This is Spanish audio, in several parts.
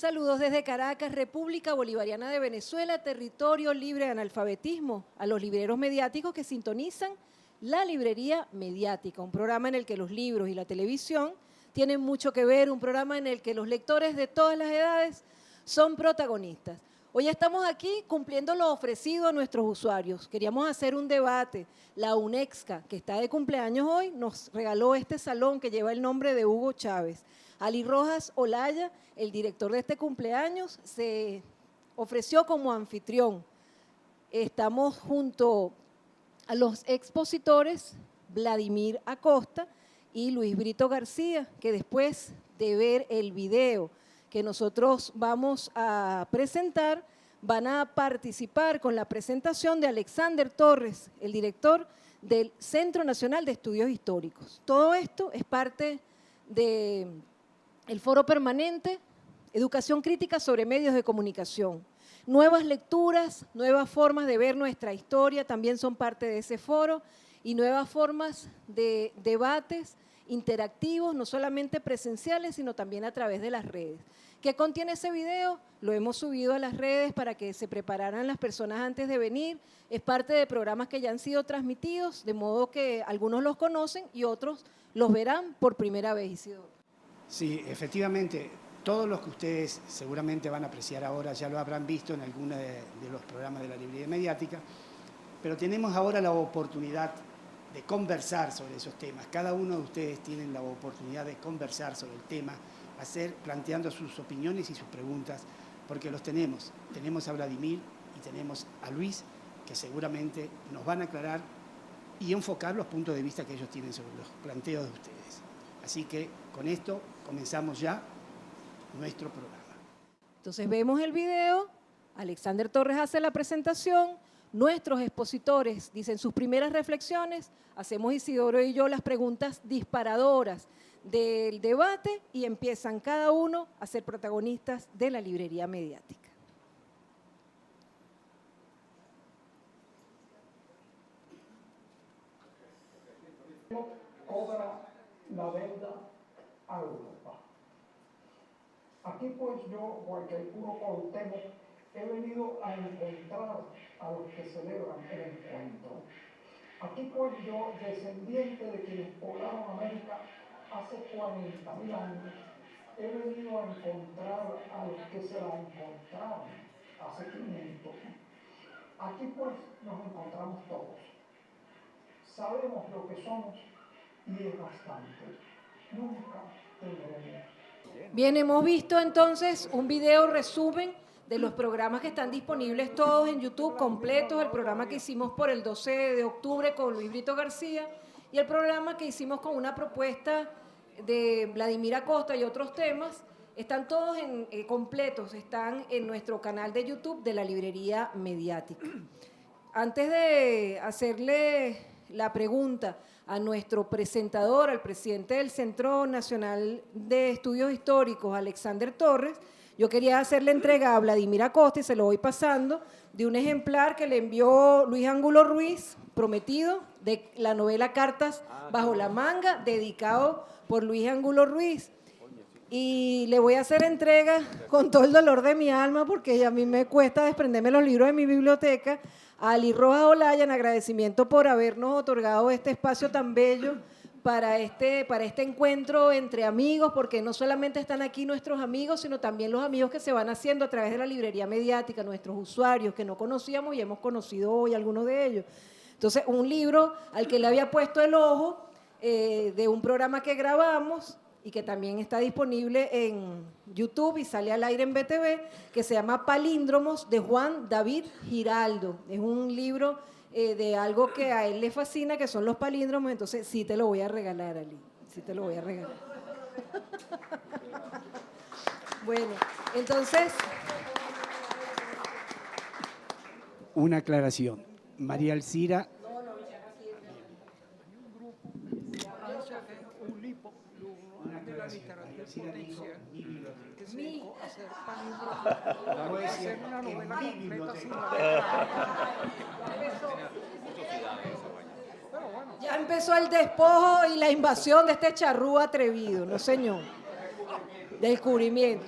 Saludos desde Caracas, República Bolivariana de Venezuela, territorio libre de analfabetismo, a los libreros mediáticos que sintonizan La Librería Mediática, un programa en el que los libros y la televisión tienen mucho que ver, un programa en el que los lectores de todas las edades son protagonistas. Hoy estamos aquí cumpliendo lo ofrecido a nuestros usuarios. Queríamos hacer un debate. La UNEXCA, que está de cumpleaños hoy, nos regaló este salón que lleva el nombre de Hugo Chávez. Ali Rojas Olaya, el director de este cumpleaños, se ofreció como anfitrión. Estamos junto a los expositores Vladimir Acosta y Luis Brito García, que después de ver el video que nosotros vamos a presentar, van a participar con la presentación de Alexander Torres, el director del Centro Nacional de Estudios Históricos. Todo esto es parte del foro permanente Educación Crítica sobre Medios de Comunicación. Nuevas lecturas, nuevas formas de ver nuestra historia también son parte de ese foro y nuevas formas de debates interactivos, no solamente presenciales, sino también a través de las redes. ¿Qué contiene ese video? Lo hemos subido a las redes para que se prepararan las personas antes de venir. Es parte de programas que ya han sido transmitidos, de modo que algunos los conocen y otros los verán por primera vez, Isidoro. Sí, efectivamente, todos los que ustedes seguramente van a apreciar ahora ya lo habrán visto en alguno de los programas de la librería mediática, pero tenemos ahora la oportunidad de conversar sobre esos temas. Cada uno de ustedes tiene la oportunidad de conversar sobre el tema, planteando sus opiniones y sus preguntas, porque los tenemos. Tenemos a Vladimir y tenemos a Luis, que seguramente nos van a aclarar y enfocar los puntos de vista que ellos tienen sobre los planteos de ustedes. Así que con esto comenzamos ya nuestro programa. Entonces vemos el video, Alexander Torres hace la presentación, nuestros expositores dicen sus primeras reflexiones, hacemos Isidoro y yo las preguntas disparadoras del debate y empiezan cada uno a ser protagonistas de la librería mediática. Cobra la deuda a Europa. Aquí pues yo, Guaycaipuro Cuauhtémoc, he venido a encontrar a los que celebran el encuentro. Aquí pues yo, descendiente de quienes poblaron América hace 40.000 años, he venido a encontrar a los que se la encontraron hace 500. Aquí pues nos encontramos todos. Sabemos lo que somos y es bastante. Nunca tendremos. Bien, hemos visto entonces un video resumen de los programas que están disponibles todos en YouTube, completos, el programa que hicimos por el 12 de octubre con Luis Brito García y el programa que hicimos con una propuesta de Vladimir Acosta y otros temas, están todos completos, están en nuestro canal de YouTube de la Librería Mediática. Antes de hacerle la pregunta a nuestro presentador, al presidente del Centro Nacional de Estudios Históricos, Alexander Torres, yo quería hacerle entrega a Vladimir Acosta, y se lo voy pasando, de un ejemplar que le envió Luis Ángulo Ruiz, prometido, de la novela Cartas bajo la manga, dedicado por Luis Ángulo Ruiz. Y le voy a hacer entrega con todo el dolor de mi alma, porque a mí me cuesta desprenderme los libros de mi biblioteca, a Ali Rojas Olaya, en agradecimiento por habernos otorgado este espacio tan bello para este encuentro entre amigos, porque no solamente están aquí nuestros amigos, sino también los amigos que se van haciendo a través de la librería mediática, nuestros usuarios que no conocíamos y hemos conocido hoy algunos de ellos. Entonces, un libro al que le había puesto el ojo de un programa que grabamos y que también está disponible en YouTube y sale al aire en BTV, que se llama Palíndromos, de Juan David Giraldo. Es un libro de algo que a él le fascina, que son los palíndromos, entonces sí te lo voy a regalar, Ali, sí te lo voy a regalar. Bueno, entonces... Una aclaración. María Alcira. Ya empezó el despojo y la invasión de este charrúa atrevido, no señor. Descubrimiento.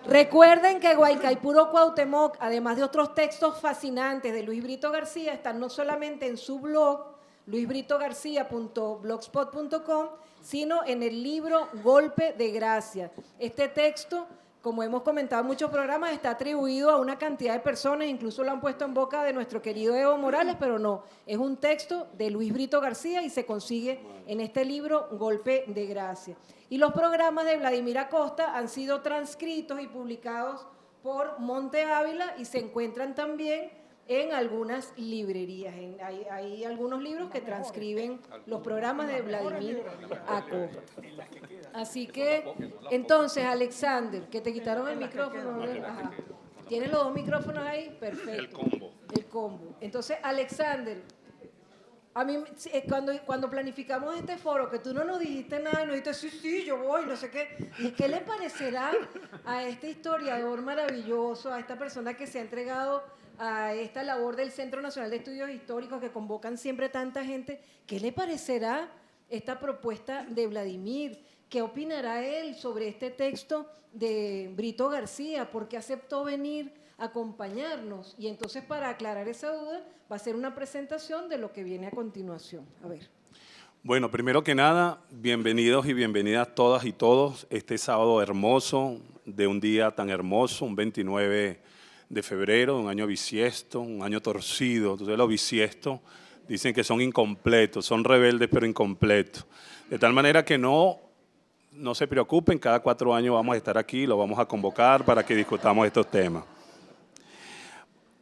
Recuerden que Guaycaipuro Cuauhtémoc, además de otros textos fascinantes de Luis Brito García, están no solamente en su blog, luisbritogarcia.blogspot.com, sino en el libro Golpe de Gracia. Este texto, como hemos comentado en muchos programas, está atribuido a una cantidad de personas, incluso lo han puesto en boca de nuestro querido Evo Morales, pero no, es un texto de Luis Brito García y se consigue en este libro Golpe de Gracia. Y los programas de Vladimir Acosta han sido transcritos y publicados por Monte Ávila y se encuentran también en algunas librerías. Hay algunos libros que transcriben los programas de Vladimir Acosta. Así que, entonces, Alexander, que te quitaron el micrófono. Ajá. ¿Tienes los dos micrófonos ahí? Perfecto. El combo. El combo. Entonces, Alexander, a mí, cuando planificamos este foro, que tú no nos dijiste nada y nos dijiste, sí, yo voy, no sé qué, ¿y qué le parecerá a este historiador maravilloso, a esta persona que se ha entregado a esta labor del Centro Nacional de Estudios Históricos que convocan siempre tanta gente? ¿Qué le parecerá esta propuesta de Vladimir? ¿Qué opinará él sobre este texto de Brito García? ¿Por qué aceptó venir a acompañarnos? Y entonces, para aclarar esa duda, va a ser una presentación de lo que viene a continuación. A ver. Bueno, primero que nada, bienvenidos y bienvenidas todas y todos este sábado hermoso, de un día tan hermoso, un 29 de febrero, un año bisiesto, un año torcido. Entonces los bisiestos dicen que son incompletos, son rebeldes pero incompletos. De tal manera que no se preocupen, cada 4 años vamos a estar aquí, lo vamos a convocar para que discutamos estos temas.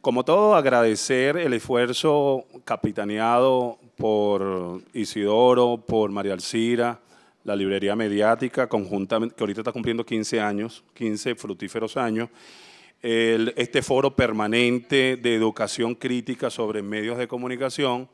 Como todo, agradecer el esfuerzo capitaneado por Isidoro, por María Alcira, la librería mediática, conjuntamente, que ahorita está cumpliendo 15 años, 15 fructíferos años, este foro permanente de educación crítica sobre medios de comunicación,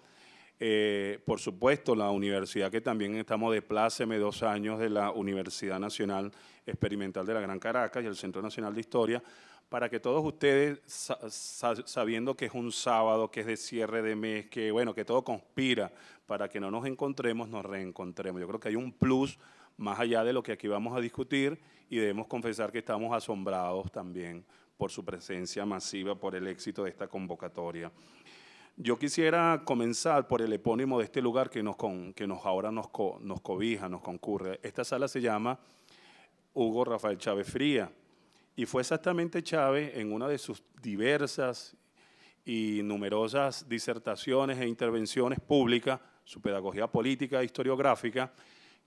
por supuesto la universidad, que también estamos de pláceme 2 años de la Universidad Nacional Experimental de la Gran Caracas y el Centro Nacional de Historia, para que todos ustedes, sabiendo que es un sábado, que es de cierre de mes, que bueno, que todo conspira para que no nos encontremos, nos reencontremos. Yo creo que hay un plus más allá de lo que aquí vamos a discutir y debemos confesar que estamos asombrados también por su presencia masiva, por el éxito de esta convocatoria. Yo quisiera comenzar por el epónimo de este lugar que ahora nos cobija, nos concurre. Esta sala se llama Hugo Rafael Chávez Fría y fue exactamente Chávez, en una de sus diversas y numerosas disertaciones e intervenciones públicas, su pedagogía política e historiográfica,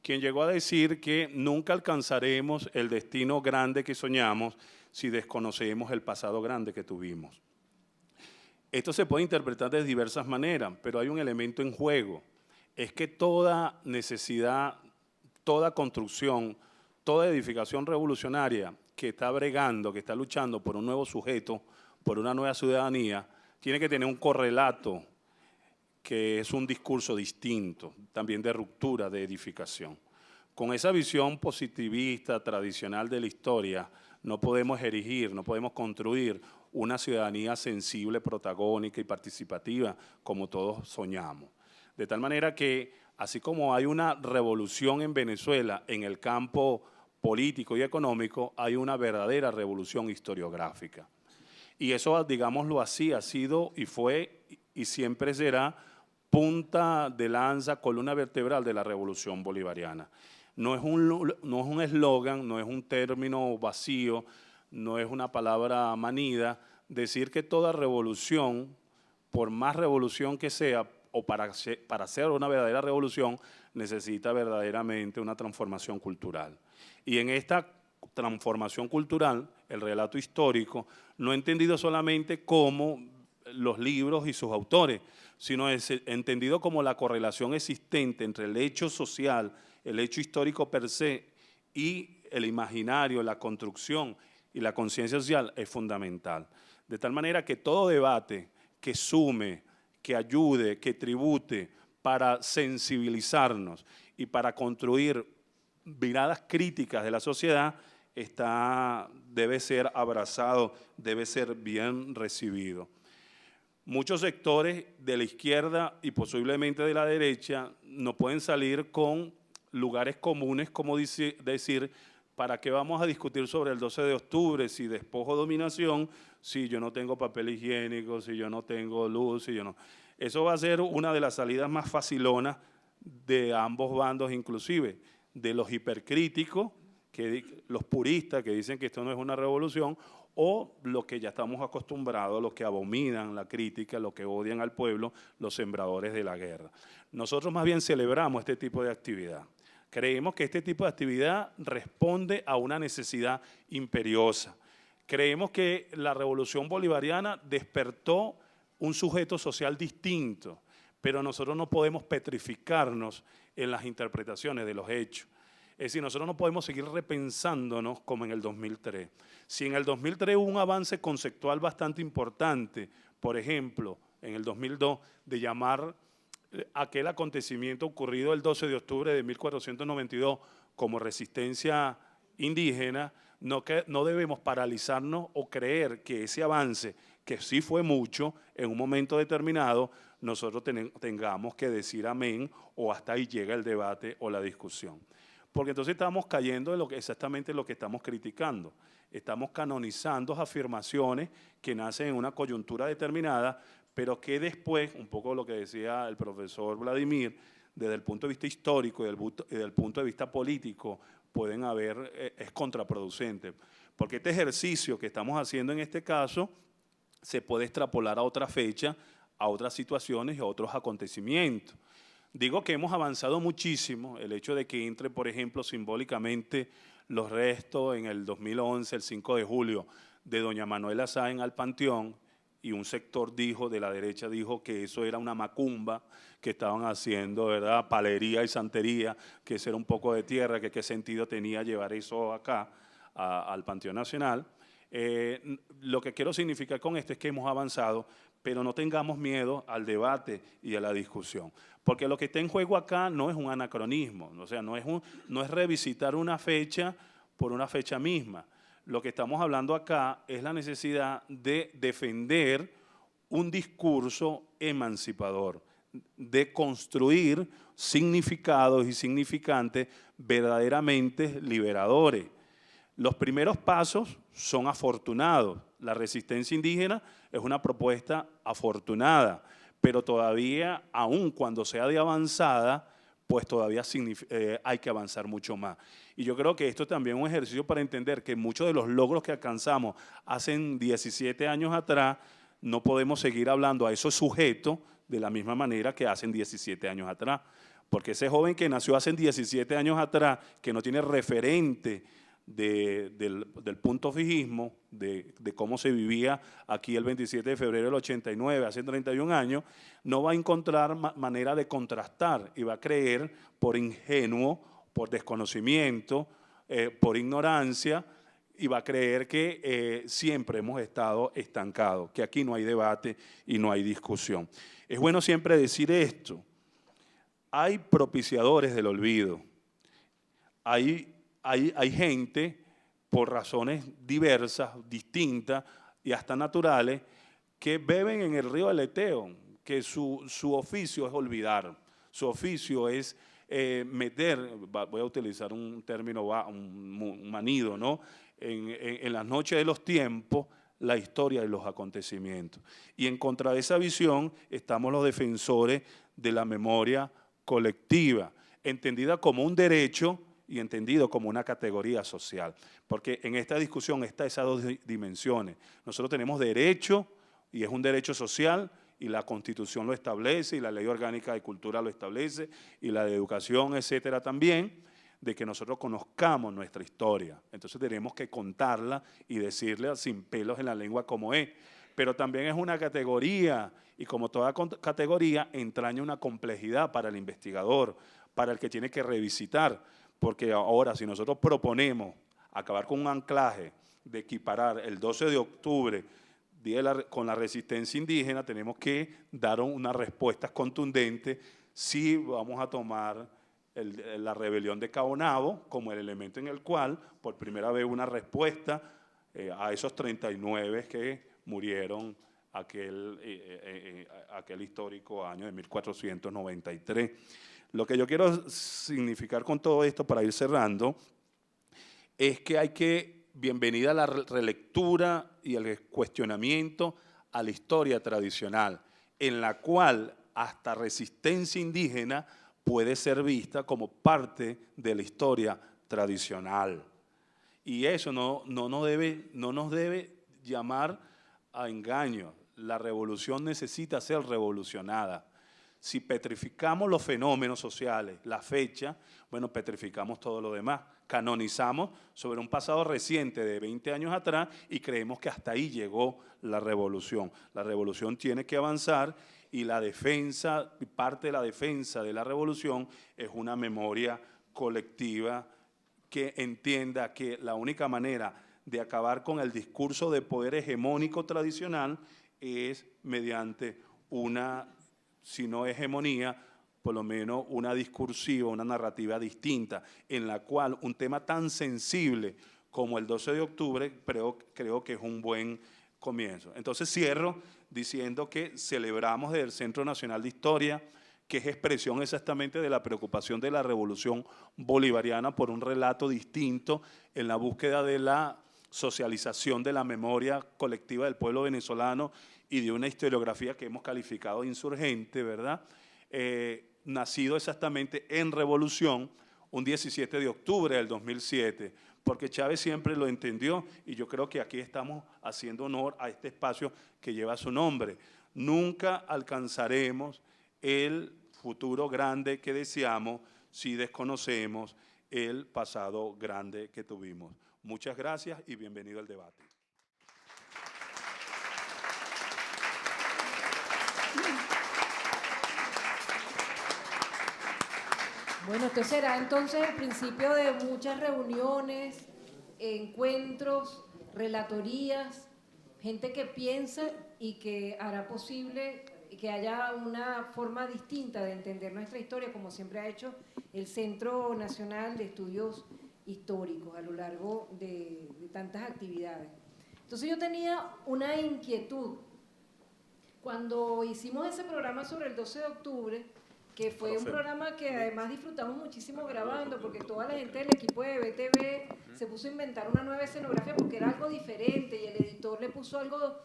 quien llegó a decir que nunca alcanzaremos el destino grande que soñamos si desconocemos el pasado grande que tuvimos. Esto se puede interpretar de diversas maneras, pero hay un elemento en juego. Es que toda necesidad, toda construcción, toda edificación revolucionaria que está bregando, que está luchando por un nuevo sujeto, por una nueva ciudadanía, tiene que tener un correlato que es un discurso distinto, también de ruptura, de edificación. Con esa visión positivista, tradicional de la historia, no podemos erigir, no podemos construir una ciudadanía sensible, protagónica y participativa como todos soñamos. De tal manera que, así como hay una revolución en Venezuela en el campo político y económico, hay una verdadera revolución historiográfica. Y eso, digámoslo así, ha sido y fue y siempre será punta de lanza, columna vertebral de la revolución bolivariana. No es un eslogan, no es un término vacío, no es una palabra manida decir que toda revolución, por más revolución que sea, o para hacer una verdadera revolución, necesita verdaderamente una transformación cultural. Y en esta transformación cultural, el relato histórico, no entendido solamente como los libros y sus autores, sino es entendido como la correlación existente entre el hecho social, el hecho histórico per se y el imaginario, la construcción y la conciencia social es fundamental. De tal manera que todo debate que sume, que ayude, que tribute para sensibilizarnos y para construir miradas críticas de la sociedad debe ser abrazado, debe ser bien recibido. Muchos sectores de la izquierda y posiblemente de la derecha no pueden salir con lugares comunes, como decir ¿para qué vamos a discutir sobre el 12 de octubre si despojo dominación, si yo no tengo papel higiénico, si yo no tengo luz, si yo no? Eso va a ser una de las salidas más facilonas de ambos bandos, inclusive de los hipercríticos, los puristas que dicen que esto no es una revolución, o los que ya estamos acostumbrados, los que abominan la crítica, los que odian al pueblo, los sembradores de la guerra. Nosotros más bien celebramos este tipo de actividad. Creemos que este tipo de actividad responde a una necesidad imperiosa. Creemos que la revolución bolivariana despertó un sujeto social distinto, pero nosotros no podemos petrificarnos en las interpretaciones de los hechos. Es decir, nosotros no podemos seguir repensándonos como en el 2003. Si en el 2003 hubo un avance conceptual bastante importante, por ejemplo, en el 2002, de llamar aquel acontecimiento ocurrido el 12 de octubre de 1492 como resistencia indígena, no debemos paralizarnos o creer que ese avance, que sí fue mucho, en un momento determinado, nosotros tengamos que decir amén o hasta ahí llega el debate o la discusión. Porque entonces estamos cayendo en exactamente lo que estamos criticando. Estamos canonizando afirmaciones que nacen en una coyuntura determinada, pero que después, un poco lo que decía el profesor Vladimir, desde el punto de vista histórico y desde el punto de vista político, pueden haber, es contraproducente. Porque este ejercicio que estamos haciendo en este caso se puede extrapolar a otra fecha, a otras situaciones y a otros acontecimientos. Digo que hemos avanzado muchísimo, el hecho de que entre, por ejemplo, simbólicamente los restos en el 2011, el 5 de julio, de doña Manuela Sáenz al Panteón, y un sector de la derecha dijo que eso era una macumba, que estaban haciendo, ¿verdad?, palería y santería, que eso era un poco de tierra, que qué sentido tenía llevar eso acá, al Panteón Nacional. Lo que quiero significar con esto es que hemos avanzado, pero no tengamos miedo al debate y a la discusión. Porque lo que está en juego acá no es un anacronismo, o sea, no es revisitar una fecha por una fecha misma. Lo que estamos hablando acá es la necesidad de defender un discurso emancipador, de construir significados y significantes verdaderamente liberadores. Los primeros pasos son afortunados. La resistencia indígena es una propuesta afortunada, pero todavía, aun cuando sea de avanzada, pues todavía hay que avanzar mucho más. Y yo creo que esto también es un ejercicio para entender que muchos de los logros que alcanzamos hace 17 años atrás, no podemos seguir hablando a esos sujetos de la misma manera que hacen 17 años atrás. Porque ese joven que nació hace 17 años atrás, que no tiene referente del punto fijismo, de cómo se vivía aquí el 27 de febrero del 89, hace 31 años, no va a encontrar manera de contrastar y va a creer por ingenuo, por desconocimiento, por ignorancia, y va a creer que siempre hemos estado estancados, que aquí no hay debate y no hay discusión. Es bueno siempre decir esto: hay propiciadores del olvido, hay gente, por razones diversas, distintas y hasta naturales, que beben en el río Aleteo, que su oficio es olvidar, su oficio es voy a utilizar un término, un manido, ¿no?, en las noches de los tiempos, la historia de los acontecimientos. Y en contra de esa visión estamos los defensores de la memoria colectiva, entendida como un derecho y entendido como una categoría social. Porque en esta discusión están esas dos dimensiones. Nosotros tenemos derecho, y es un derecho social, y la Constitución lo establece, y la Ley Orgánica de Cultura lo establece, y la de Educación, etcétera, también, de que nosotros conozcamos nuestra historia. Entonces tenemos que contarla y decirle sin pelos en la lengua como es. Pero también es una categoría, y como toda categoría, entraña una complejidad para el investigador, para el que tiene que revisitar. Porque ahora, si nosotros proponemos acabar con un anclaje de equiparar el 12 de octubre con la resistencia indígena, tenemos que dar unas respuestas contundentes si vamos a tomar la rebelión de Caonabo como el elemento en el cual, por primera vez, una respuesta a esos 39 que murieron aquel histórico año de 1493. Lo que yo quiero significar con todo esto, para ir cerrando, es que hay que, bienvenida a la relectura y el cuestionamiento a la historia tradicional, en la cual hasta resistencia indígena puede ser vista como parte de la historia tradicional. Y eso no nos debe llamar a engaño. La revolución necesita ser revolucionada. Si petrificamos los fenómenos sociales, la fecha, bueno, petrificamos todo lo demás. Canonizamos sobre un pasado reciente de 20 años atrás y creemos que hasta ahí llegó la revolución. La revolución tiene que avanzar y la defensa, parte de la defensa de la revolución es una memoria colectiva que entienda que la única manera de acabar con el discurso de poder hegemónico tradicional es mediante una, si no hegemonía, por lo menos una discursiva, una narrativa distinta, en la cual un tema tan sensible como el 12 de octubre creo que es un buen comienzo. Entonces cierro diciendo que celebramos desde el Centro Nacional de Historia, que es expresión exactamente de la preocupación de la revolución bolivariana por un relato distinto en la búsqueda de la socialización de la memoria colectiva del pueblo venezolano y de una historiografía que hemos calificado de insurgente, ¿verdad? Nacido exactamente en revolución, un 17 de octubre del 2007, porque Chávez siempre lo entendió y yo creo que aquí estamos haciendo honor a este espacio que lleva su nombre. Nunca alcanzaremos el futuro grande que deseamos si desconocemos el pasado grande que tuvimos. Muchas gracias y bienvenido al debate. Bueno, esto será entonces el principio de muchas reuniones, encuentros, relatorías, gente que piensa y que hará posible que haya una forma distinta de entender nuestra historia, como siempre ha hecho el Centro Nacional de Estudios Históricos a lo largo de tantas actividades. Entonces yo tenía una inquietud. Cuando hicimos ese programa sobre el 12 de octubre, que fue un programa que además disfrutamos muchísimo grabando, porque toda la gente del equipo de BTV se puso a inventar una nueva escenografía porque era algo diferente y el editor le puso algo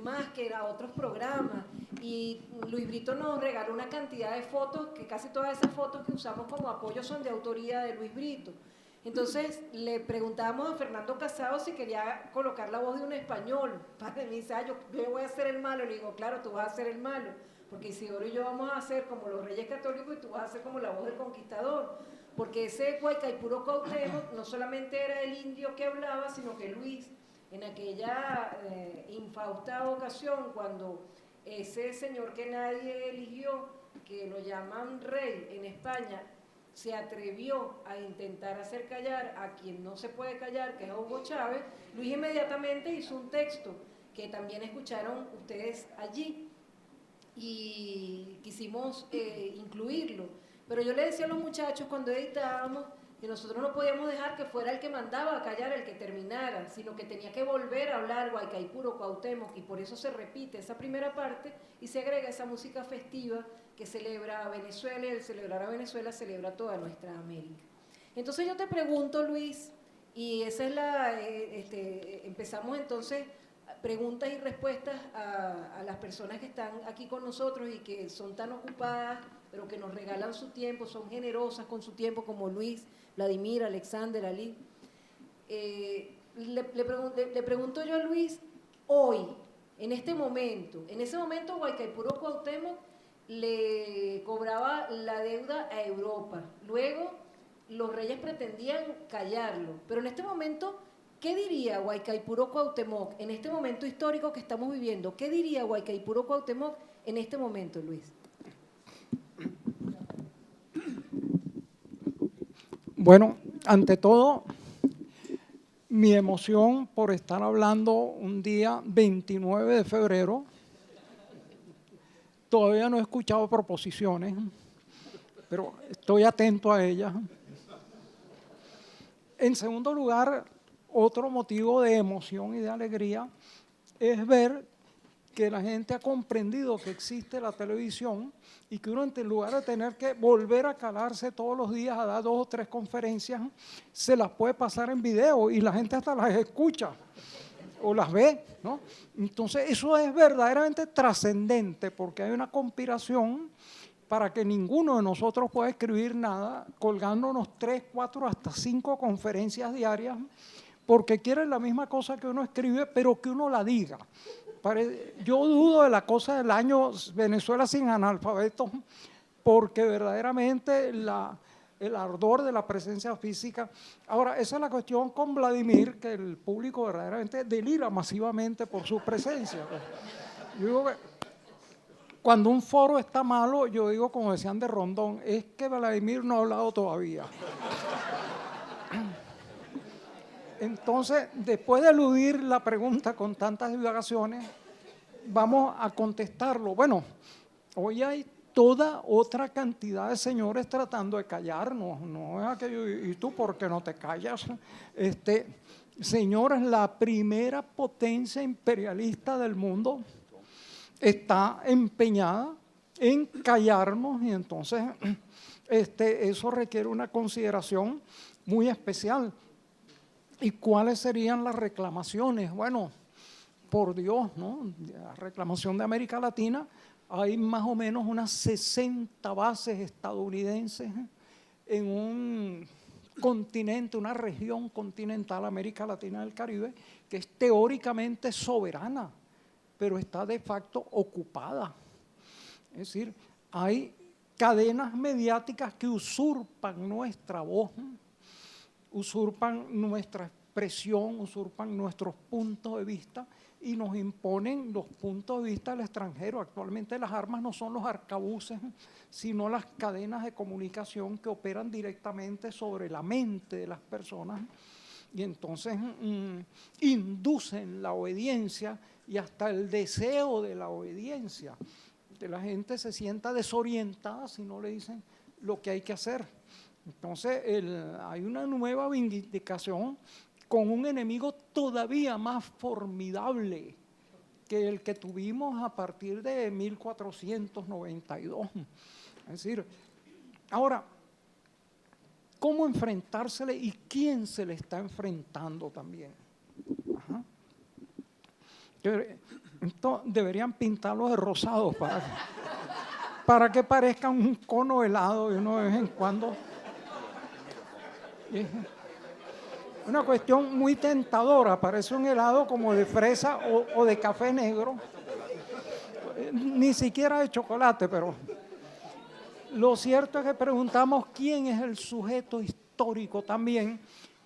más que era otros programas, y Luis Brito nos regaló una cantidad de fotos, que casi todas esas fotos que usamos como apoyo son de autoría de Luis Brito. Entonces le preguntábamos a Fernando Casado si quería colocar la voz de un español. Padre, me dice, yo voy a ser el malo. Le digo, claro, tú vas a ser el malo, porque Isidoro y yo vamos a hacer como los Reyes Católicos y tú vas a ser como la voz del conquistador. Porque ese Guaycaipuro Cuauhtémoc no solamente era el indio que hablaba, sino que Luis, en aquella infausta ocasión, cuando ese señor que nadie eligió, que lo llaman rey en España, se atrevió a intentar hacer callar a quien no se puede callar, que es Hugo Chávez, Luis inmediatamente hizo un texto que también escucharon ustedes allí y quisimos incluirlo. Pero yo le decía a los muchachos cuando editábamos que nosotros no podíamos dejar que fuera el que mandaba a callar el que terminara, sino que tenía que volver a hablar Guaycaipuro Cuauhtémoc, y por eso se repite esa primera parte y se agrega esa música festiva que celebra a Venezuela, y el celebrar a Venezuela celebra toda nuestra América. Entonces yo te pregunto, Luis, y esa es la, empezamos entonces preguntas y respuestas a las personas que están aquí con nosotros y que son tan ocupadas, pero que nos regalan su tiempo, son generosas con su tiempo, como Luis, Vladimir, Alexander, Ali. Le pregunto yo a Luis, hoy, en este momento, en ese momento Guaycaipuro Cuauhtémoc le cobraba la deuda a Europa, luego los reyes pretendían callarlo, pero en este momento, ¿qué diría Guaycaipuro Cuauhtémoc en este momento histórico que estamos viviendo? ¿Qué diría Guaycaipuro Cuauhtémoc en este momento, Luis? Bueno, ante todo, mi emoción por estar hablando un día 29 de febrero. Todavía no he escuchado proposiciones, pero estoy atento a ellas. En segundo lugar, otro motivo de emoción y de alegría es ver que la gente ha comprendido que existe la televisión y que uno, en lugar de tener que volver a calarse todos los días a dar 2 o 3 conferencias, se las puede pasar en video y la gente hasta las escucha o las ve, ¿no? Entonces eso es verdaderamente trascendente, porque hay una conspiración para que ninguno de nosotros pueda escribir nada, colgándonos 3, 4, hasta 5 conferencias diarias, porque quieren la misma cosa que uno escribe, pero que uno la diga. Yo dudo de la cosa del año Venezuela sin analfabetos, porque verdaderamente el ardor de la presencia física. Ahora, esa es la cuestión con Vladimir, que el público verdaderamente delira masivamente por su presencia. Yo digo que cuando un foro está malo, yo digo, como decían de Rondón, es que Vladimir no ha hablado todavía. Entonces, después de eludir la pregunta con tantas divagaciones, vamos a contestarlo. Bueno, hoy hay toda otra cantidad de señores tratando de callarnos. No es aquello, ¿y tú por qué no te callas? Señores, la primera potencia imperialista del mundo está empeñada en callarnos, y entonces eso requiere una consideración muy especial. ¿Y cuáles serían las reclamaciones? Bueno, por Dios, ¿no? La reclamación de América Latina, hay más o menos unas 60 bases estadounidenses en un continente, una región continental, América Latina del Caribe, que es teóricamente soberana, pero está de facto ocupada. Es decir, hay cadenas mediáticas que usurpan nuestra voz, usurpan nuestra expresión, usurpan nuestros puntos de vista y nos imponen los puntos de vista del extranjero. Actualmente las armas no son los arcabuces, sino las cadenas de comunicación que operan directamente sobre la mente de las personas y entonces inducen la obediencia y hasta el deseo de la obediencia. Que la gente se sienta desorientada si no le dicen lo que hay que hacer. Entonces hay una nueva vindicación con un enemigo todavía más formidable que el que tuvimos a partir de 1492. Es decir, ahora, ¿cómo enfrentársele y quién se le está enfrentando también? Ajá. Entonces, deberían pintarlos de rosados para que parezca un cono helado y uno de vez en cuando. Una cuestión muy tentadora, parece un helado como de fresa o de café negro, ni siquiera de chocolate, pero lo cierto es que preguntamos quién es el sujeto histórico también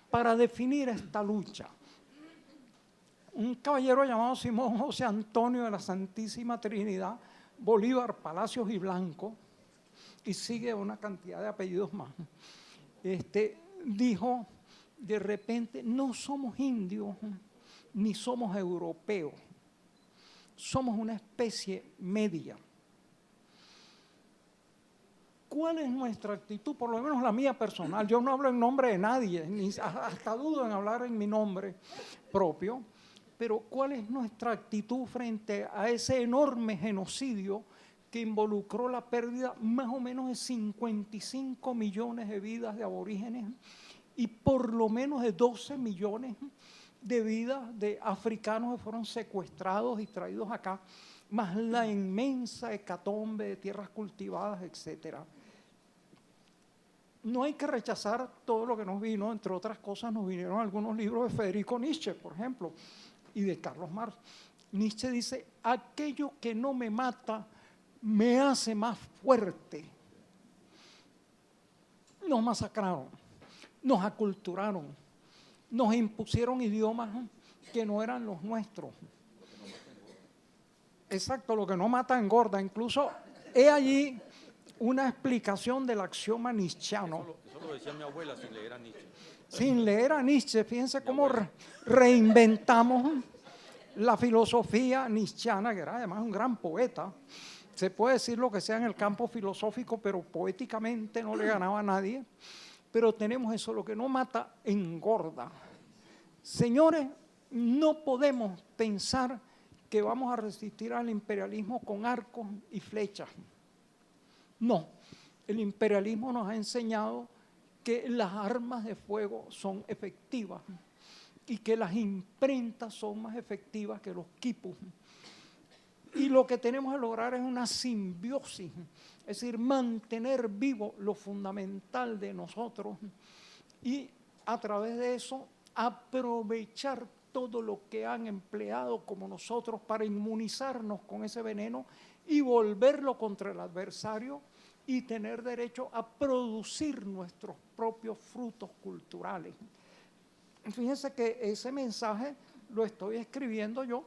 para definir esta lucha. Un caballero llamado Simón José Antonio de la Santísima Trinidad, Bolívar, Palacios y Blanco, y sigue una cantidad de apellidos más, dijo, de repente, no somos indios ni somos europeos, somos una especie media. ¿Cuál es nuestra actitud? Por lo menos la mía personal. Yo no hablo en nombre de nadie, ni hasta dudo en hablar en mi nombre propio, pero ¿cuál es nuestra actitud frente a ese enorme genocidio que involucró la pérdida más o menos de 55 millones de vidas de aborígenes y por lo menos de 12 millones de vidas de africanos que fueron secuestrados y traídos acá, más la inmensa hecatombe de tierras cultivadas, etcétera? No hay que rechazar todo lo que nos vino, entre otras cosas nos vinieron algunos libros de Federico Nietzsche, por ejemplo, y de Carlos Marx. Nietzsche dice, aquello que no me mata me hace más fuerte. Nos masacraron, nos aculturaron, nos impusieron idiomas que no eran los nuestros. Exacto, lo que no mata engorda. Incluso he allí una explicación del axioma nietzscheano. Eso lo decía mi abuela sin leer a Nietzsche. Sin leer a Nietzsche, fíjense cómo reinventamos la filosofía nietzscheana, que era además un gran poeta. Se puede decir lo que sea en el campo filosófico, pero poéticamente no le ganaba a nadie. Pero tenemos eso, lo que no mata engorda. Señores, no podemos pensar que vamos a resistir al imperialismo con arcos y flechas. No, el imperialismo nos ha enseñado que las armas de fuego son efectivas y que las imprentas son más efectivas que los quipus. Y lo que tenemos que lograr es una simbiosis, es decir, mantener vivo lo fundamental de nosotros y a través de eso aprovechar todo lo que han empleado como nosotros para inmunizarnos con ese veneno y volverlo contra el adversario y tener derecho a producir nuestros propios frutos culturales. Fíjense que ese mensaje lo estoy escribiendo yo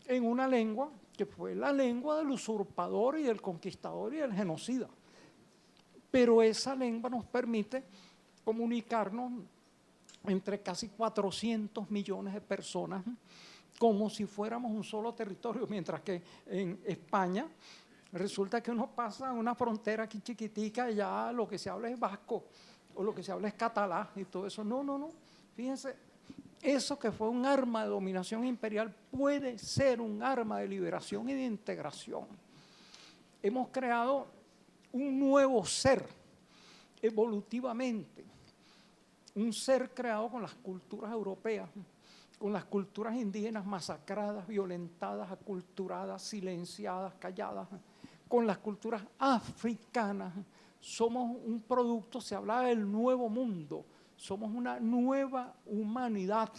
en una lengua que fue la lengua del usurpador y del conquistador y del genocida. Pero esa lengua nos permite comunicarnos entre casi 400 millones de personas como si fuéramos un solo territorio, mientras que en España resulta que uno pasa una frontera aquí chiquitica y ya lo que se habla es vasco o lo que se habla es catalán y todo eso. No, no, no. Fíjense, eso que fue un arma de dominación imperial puede ser un arma de liberación y de integración. Hemos creado un nuevo ser evolutivamente, un ser creado con las culturas europeas, con las culturas indígenas masacradas, violentadas, aculturadas, silenciadas, calladas, con las culturas africanas. Somos un producto, se hablaba del nuevo mundo, somos una nueva humanidad.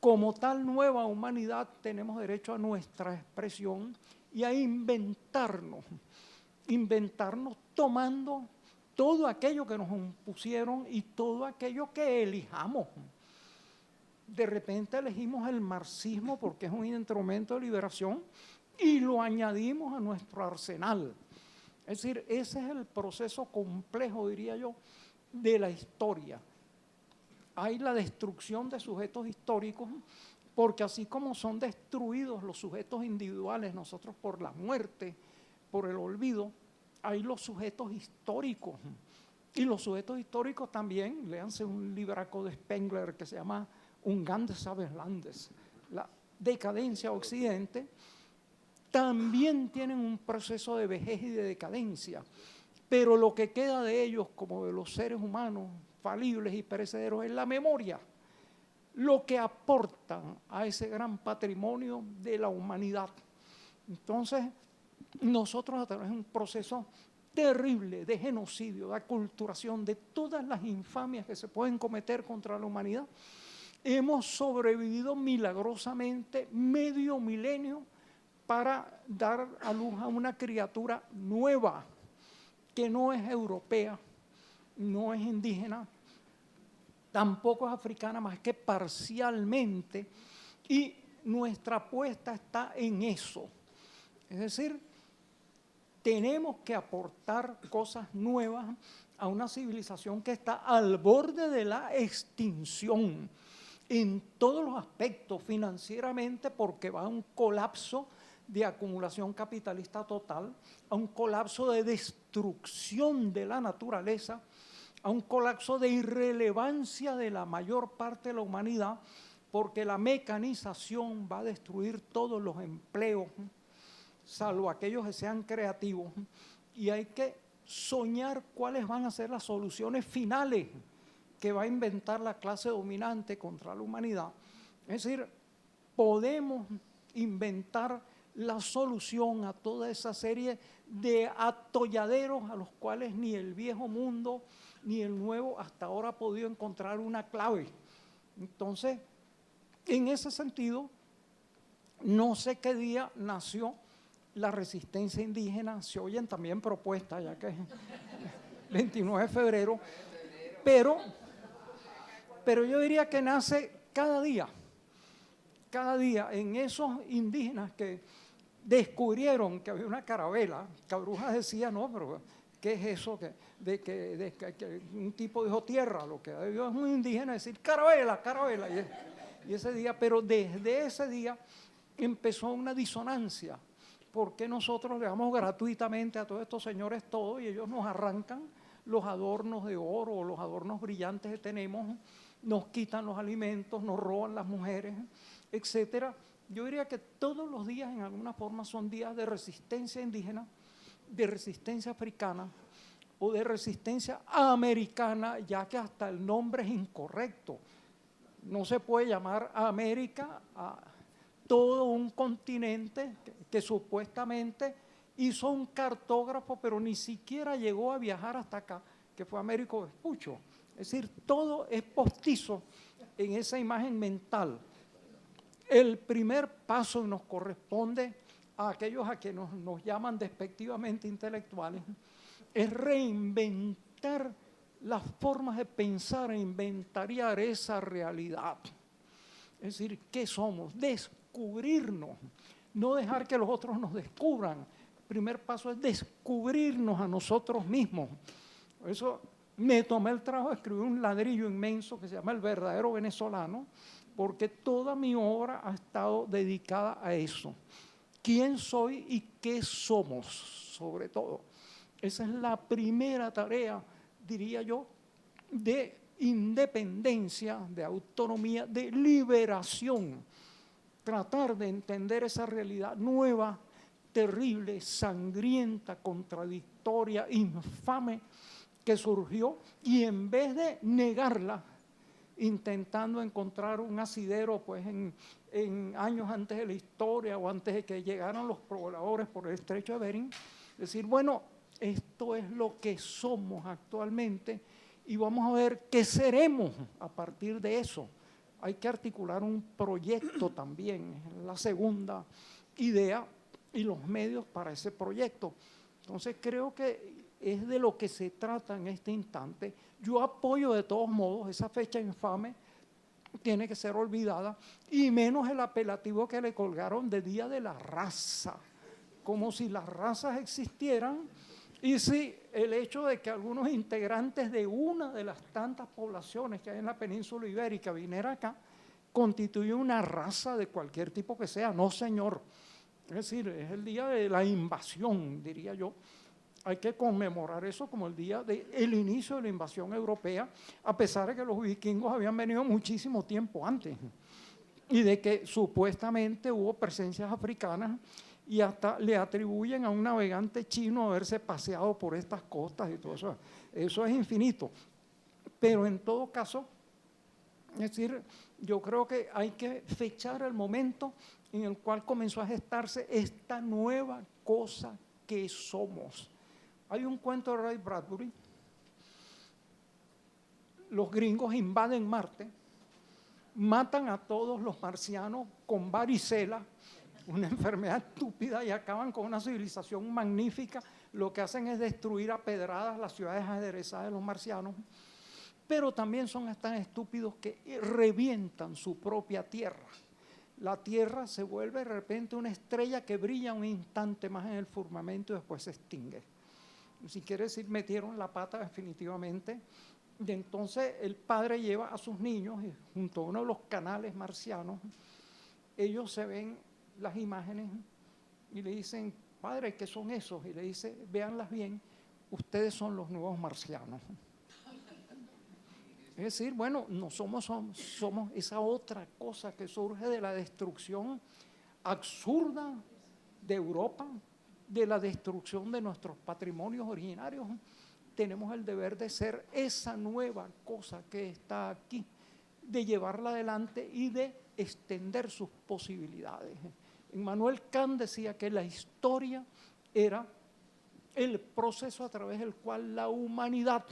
Como tal nueva humanidad tenemos derecho a nuestra expresión y a inventarnos tomando todo aquello que nos impusieron y todo aquello que elijamos. De repente elegimos el marxismo porque es un instrumento de liberación y lo añadimos a nuestro arsenal. Es decir, ese es el proceso complejo, diría yo, de la historia. Hay la destrucción de sujetos históricos, porque así como son destruidos los sujetos individuales, nosotros por la muerte, por el olvido, hay los sujetos históricos. Y los sujetos históricos también, léanse un libraco de Spengler que se llama Un Gandes Landes, la decadencia occidente, también tienen un proceso de vejez y de decadencia, pero lo que queda de ellos, como de los seres humanos falibles y perecederos, es la memoria, lo que aportan a ese gran patrimonio de la humanidad. Entonces, nosotros a través de un proceso terrible de genocidio, de aculturación, de todas las infamias que se pueden cometer contra la humanidad, hemos sobrevivido milagrosamente medio milenio para dar a luz a una criatura nueva, que no es europea, no es indígena, tampoco es africana, más que parcialmente, y nuestra apuesta está en eso. Es decir, tenemos que aportar cosas nuevas a una civilización que está al borde de la extinción en todos los aspectos, financieramente, porque va a un colapso de acumulación capitalista total, a un colapso de destrucción de la naturaleza, a un colapso de irrelevancia de la mayor parte de la humanidad, porque la mecanización va a destruir todos los empleos, salvo aquellos que sean creativos, y hay que soñar cuáles van a ser las soluciones finales que va a inventar la clase dominante contra la humanidad. Es decir, podemos inventar la solución a toda esa serie de atolladeros a los cuales ni el viejo mundo ni el nuevo hasta ahora ha podido encontrar una clave. Entonces, en ese sentido, no sé qué día nació la resistencia indígena, se oyen también propuestas, ya que es 29 de febrero, pero yo diría que nace cada día en esos indígenas que descubrieron que había una carabela. Cabrujas decía, no, pero ¿qué es eso? Que un tipo dijo tierra, lo que debió es un indígena decir carabela. Y ese día, pero desde ese día empezó una disonancia, porque nosotros le damos gratuitamente a todos estos señores todo y ellos nos arrancan los adornos de oro o los adornos brillantes que tenemos, nos quitan los alimentos, nos roban las mujeres, etcétera. yo diría que todos los días en alguna forma son días de resistencia indígena, de resistencia africana o de resistencia americana, ya que hasta el nombre es incorrecto. No se puede llamar América a todo un continente que supuestamente hizo un cartógrafo, pero ni siquiera llegó a viajar hasta acá, que fue Américo Vespucio. Es decir, todo es postizo en esa imagen mental. El primer paso nos corresponde a aquellos a que nos llaman despectivamente intelectuales, es reinventar las formas de pensar e inventariar esa realidad. Es decir, ¿qué somos? Descubrirnos, no dejar que los otros nos descubran. El primer paso es descubrirnos a nosotros mismos. Por eso me tomé el trabajo de escribir un ladrillo inmenso que se llama El verdadero venezolano, porque toda mi obra ha estado dedicada a eso. ¿Quién soy y qué somos? Sobre todo. Esa es la primera tarea, diría yo, de independencia, de autonomía, de liberación. Tratar de entender esa realidad nueva, terrible, sangrienta, contradictoria, infame, que surgió, y en vez de negarla, intentando encontrar un asidero pues, en años antes de la historia o antes de que llegaran los pobladores por el estrecho de Bering, decir, bueno, esto es lo que somos actualmente y vamos a ver qué seremos a partir de eso. Hay que articular un proyecto también, la segunda idea y los medios para ese proyecto. Entonces creo que es de lo que se trata en este instante. Yo apoyo de todos modos esa fecha infame, tiene que ser olvidada, y menos el apelativo que le colgaron de Día de la Raza, como si las razas existieran, y si el hecho de que algunos integrantes de una de las tantas poblaciones que hay en la península ibérica viniera acá, constituye una raza de cualquier tipo que sea. No, señor. Es decir, es el día de la invasión, diría yo. Hay que conmemorar eso como el día del inicio de la invasión europea, a pesar de que los vikingos habían venido muchísimo tiempo antes y de que supuestamente hubo presencias africanas y hasta le atribuyen a un navegante chino haberse paseado por estas costas y todo eso. Eso es infinito. Pero en todo caso, es decir, yo creo que hay que fechar el momento en el cual comenzó a gestarse esta nueva cosa que somos. Hay un cuento de Ray Bradbury, los gringos invaden Marte, matan a todos los marcianos con varicela, una enfermedad estúpida, y acaban con una civilización magnífica. Lo que hacen es destruir a pedradas las ciudades aderezadas de los marcianos, pero también son tan estúpidos que revientan su propia tierra. La tierra se vuelve de repente una estrella que brilla un instante más en el firmamento y después se extingue. Si quiere decir, metieron la pata definitivamente. Y entonces el padre lleva a sus niños y junto a uno de los canales marcianos, ellos se ven las imágenes y le dicen, padre, ¿qué son esos? Y le dice, véanlas bien, ustedes son los nuevos marcianos. Es decir, bueno, no somos esa otra cosa que surge de la destrucción absurda de Europa, de la destrucción de nuestros patrimonios originarios. Tenemos el deber de ser esa nueva cosa que está aquí, de llevarla adelante y de extender sus posibilidades. Immanuel Kant decía que la historia era el proceso a través del cual la humanidad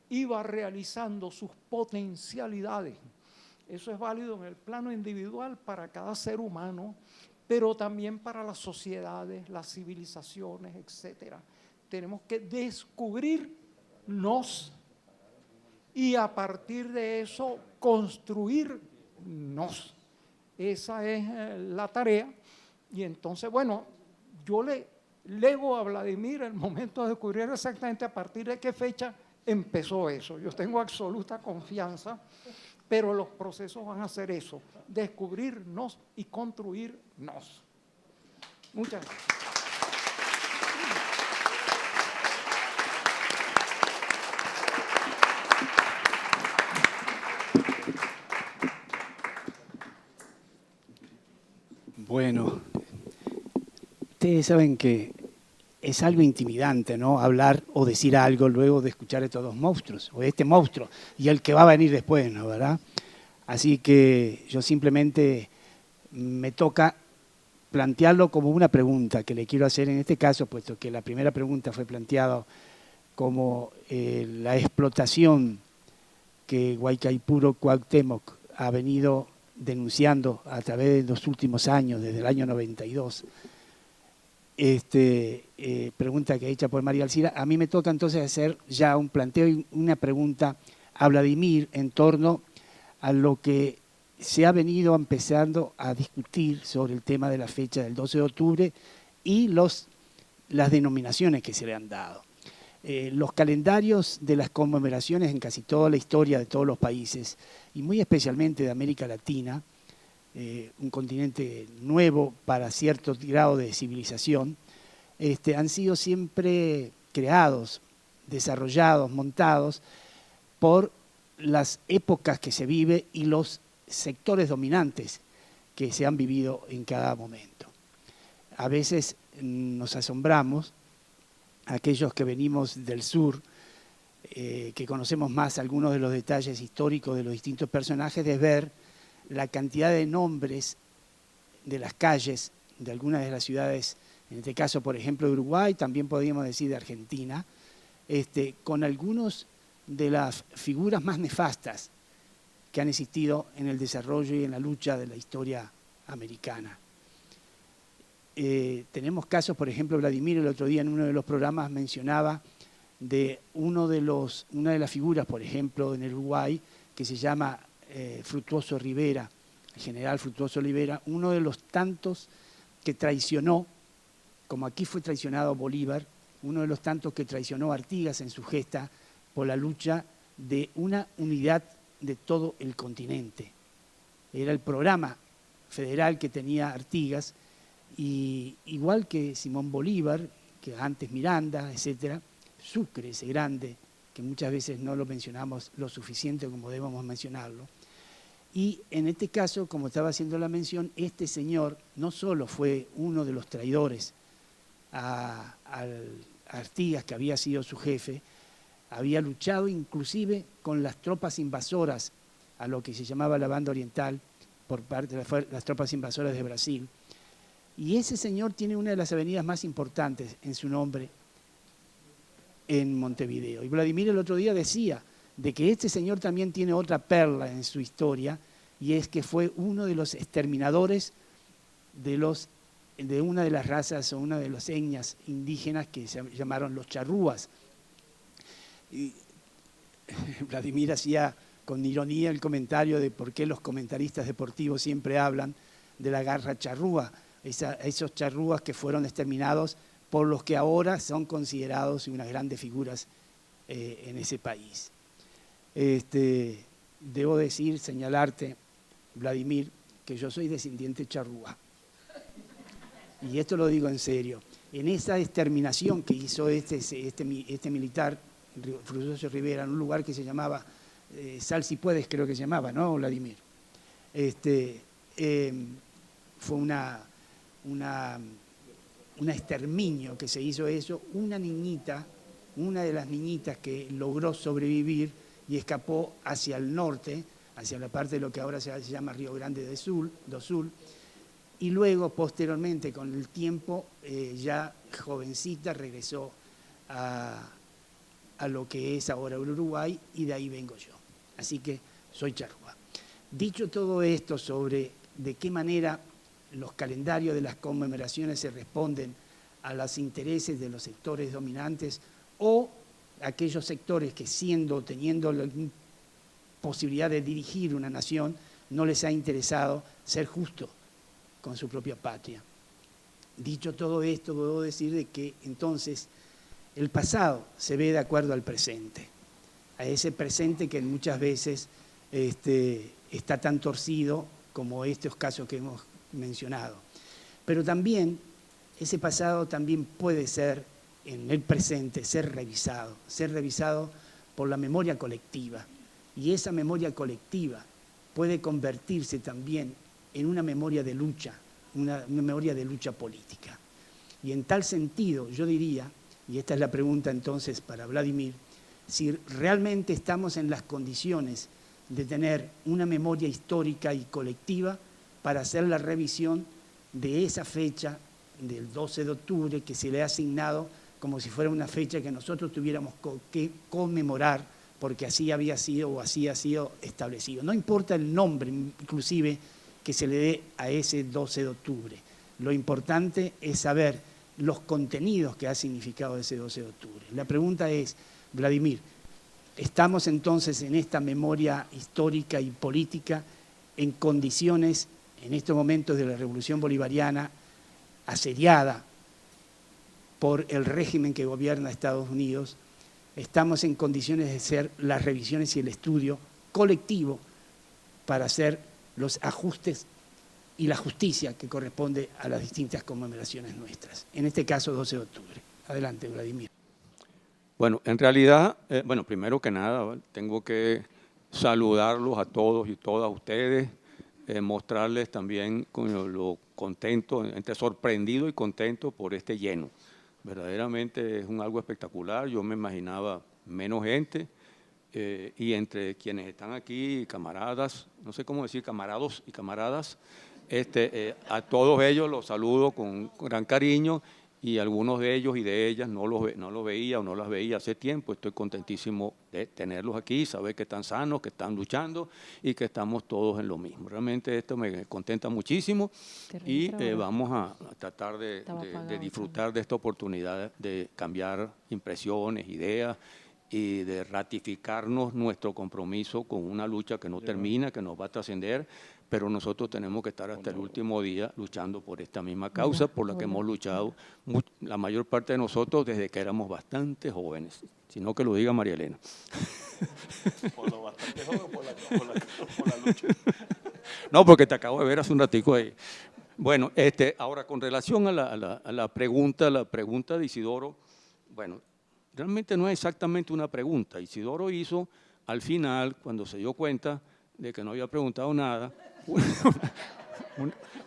iba realizando sus potencialidades. Eso es válido en el plano individual para cada ser humano, pero también para las sociedades, las civilizaciones, etc. Tenemos que descubrirnos y a partir de eso construirnos. Esa es la tarea. Y entonces, bueno, yo le lego a Vladimir el momento de descubrir exactamente a partir de qué fecha empezó eso. Yo tengo absoluta confianza, pero los procesos van a ser eso, descubrirnos y construirnos. Muchas gracias. Bueno, ustedes saben que es algo intimidante, ¿no? Hablar o decir algo luego de escuchar estos dos monstruos, o este monstruo, y el que va a venir después, ¿no? ¿Verdad? Así que yo simplemente me toca plantearlo como una pregunta que le quiero hacer en este caso, puesto que la primera pregunta fue planteada como la explotación que Guaycaipuro Cuauhtémoc ha venido denunciando a través de los últimos años, desde el año 92. Pregunta que hecha por María Alcira. A mí me toca entonces hacer ya un planteo y una pregunta a Vladimir en torno a lo que se ha venido empezando a discutir sobre el tema de la fecha del 12 de octubre y las denominaciones que se le han dado. Los calendarios de las conmemoraciones en casi toda la historia de todos los países, y muy especialmente de América Latina, un continente nuevo para cierto grado de civilización, han sido siempre creados, desarrollados, montados por las épocas que se vive y los sectores dominantes que se han vivido en cada momento. A veces nos asombramos, aquellos que venimos del sur, que conocemos más algunos de los detalles históricos de los distintos personajes, de ver la cantidad de nombres de las calles de algunas de las ciudades, en este caso, por ejemplo, de Uruguay, también podríamos decir de Argentina, con algunos de las figuras más nefastas que han existido en el desarrollo y en la lucha de la historia americana. Tenemos casos, por ejemplo, Vladimir el otro día en uno de los programas mencionaba de una de las figuras, por ejemplo, en el Uruguay, que se llama Fructuoso Rivera, el general Fructuoso Rivera, uno de los tantos que traicionó, como aquí fue traicionado Bolívar, uno de los tantos que traicionó a Artigas en su gesta por la lucha de una unidad de todo el continente. Era el programa federal que tenía Artigas, y igual que Simón Bolívar, que antes Miranda, etcétera, Sucre, ese grande, que muchas veces no lo mencionamos lo suficiente como debemos mencionarlo. Y en este caso, como estaba haciendo la mención, este señor no solo fue uno de los traidores a Artigas, que había sido su jefe, había luchado inclusive con las tropas invasoras a lo que se llamaba la Banda Oriental por parte de las tropas invasoras de Brasil. Y ese señor tiene una de las avenidas más importantes en su nombre en Montevideo. Y Vladimir el otro día decía de que este señor también tiene otra perla en su historia, y es que fue uno de los exterminadores de una de las razas o una de las etnias indígenas que se llamaron los charrúas. Y Vladimir hacía con ironía el comentario de por qué los comentaristas deportivos siempre hablan de la garra charrúa, esos charrúas que fueron exterminados por los que ahora son considerados unas grandes figuras en ese país. Debo decir, señalarte, Vladimir, que yo soy descendiente charrúa. Y esto lo digo en serio. En esa exterminación que hizo este militar, Fructuoso Rivera, en un lugar que se llamaba Sal si puedes, creo que se llamaba, ¿no, Vladimir? Fue un exterminio que se hizo eso. Una de las niñitas que logró sobrevivir y escapó hacia el norte, hacia la parte de lo que ahora se llama Río Grande do Sul, y luego, posteriormente, con el tiempo, ya jovencita, regresó a lo que es ahora el Uruguay, y de ahí vengo yo. Así que soy charrúa. Dicho todo esto sobre de qué manera los calendarios de las conmemoraciones se responden a los intereses de los sectores dominantes o aquellos sectores que teniendo la posibilidad de dirigir una nación, no les ha interesado ser justos con su propia patria. Dicho todo esto, debo decir de que entonces el pasado se ve de acuerdo al presente, a ese presente que muchas veces está tan torcido como estos casos que hemos mencionado. Pero también ese pasado también puede ser, en el presente, ser revisado por la memoria colectiva. Y esa memoria colectiva puede convertirse también en una memoria de lucha una memoria de lucha política. Y en tal sentido, yo diría, y esta es la pregunta entonces para Vladimir, si realmente estamos en las condiciones de tener una memoria histórica y colectiva para hacer la revisión de esa fecha del 12 de octubre que se le ha asignado como si fuera una fecha que nosotros tuviéramos que conmemorar porque así había sido o así ha sido establecido. No importa el nombre, inclusive, que se le dé a ese 12 de octubre. Lo importante es saber los contenidos que ha significado ese 12 de octubre. La pregunta es, Vladimir, ¿estamos entonces en esta memoria histórica y política en condiciones, en estos momentos de la Revolución Bolivariana, asediada por el régimen que gobierna Estados Unidos, estamos en condiciones de hacer las revisiones y el estudio colectivo para hacer los ajustes y la justicia que corresponde a las distintas conmemoraciones nuestras? En este caso, 12 de octubre. Adelante, Vladimir. Bueno, en realidad, primero que nada, tengo que saludarlos a todos y todas ustedes, mostrarles también con lo contento, entre sorprendido y contento por este lleno. Verdaderamente es algo espectacular. Yo me imaginaba menos gente y entre quienes están aquí, camaradas, no sé cómo decir, camarados y camaradas, a todos ellos los saludo con gran cariño y algunos de ellos y de ellas no los veía o no las veía hace tiempo. Estoy contentísimo de tenerlos aquí, saber que están sanos, que están luchando y que estamos todos en lo mismo. Realmente esto me contenta muchísimo y vamos a tratar de disfrutar de esta oportunidad de cambiar impresiones, ideas y de ratificarnos nuestro compromiso con una lucha que no termina, que nos va a trascender, pero nosotros tenemos que estar hasta el último día luchando por esta misma causa, por la que hemos luchado la mayor parte de nosotros desde que éramos bastante jóvenes, sino que lo diga María Elena. Por lo bastante joven, por la lucha. No, porque te acabo de ver hace un ratico ahí. Bueno, ahora con relación a la pregunta de Isidoro, bueno, realmente no es exactamente una pregunta. Isidoro hizo al final, cuando se dio cuenta de que no había preguntado nada,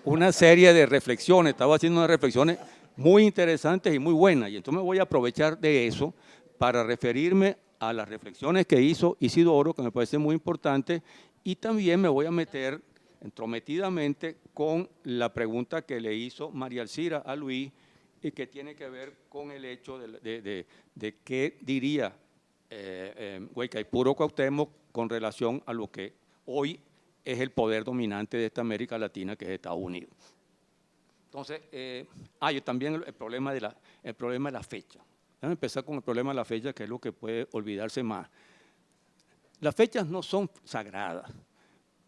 una serie de reflexiones, estaba haciendo unas reflexiones muy interesantes y muy buenas, y entonces me voy a aprovechar de eso para referirme a las reflexiones que hizo Isidoro, que me parece muy importante, y también me voy a meter entrometidamente con la pregunta que le hizo María Alcira a Luis y que tiene que ver con el hecho de qué diría Guaycaipuro Cuauhtémoc con relación a lo que hoy es el poder dominante de esta América Latina, que es Estados Unidos. Entonces, y también el problema de la fecha. Déjame empezar con el problema de la fecha, que es lo que puede olvidarse más. Las fechas no son sagradas,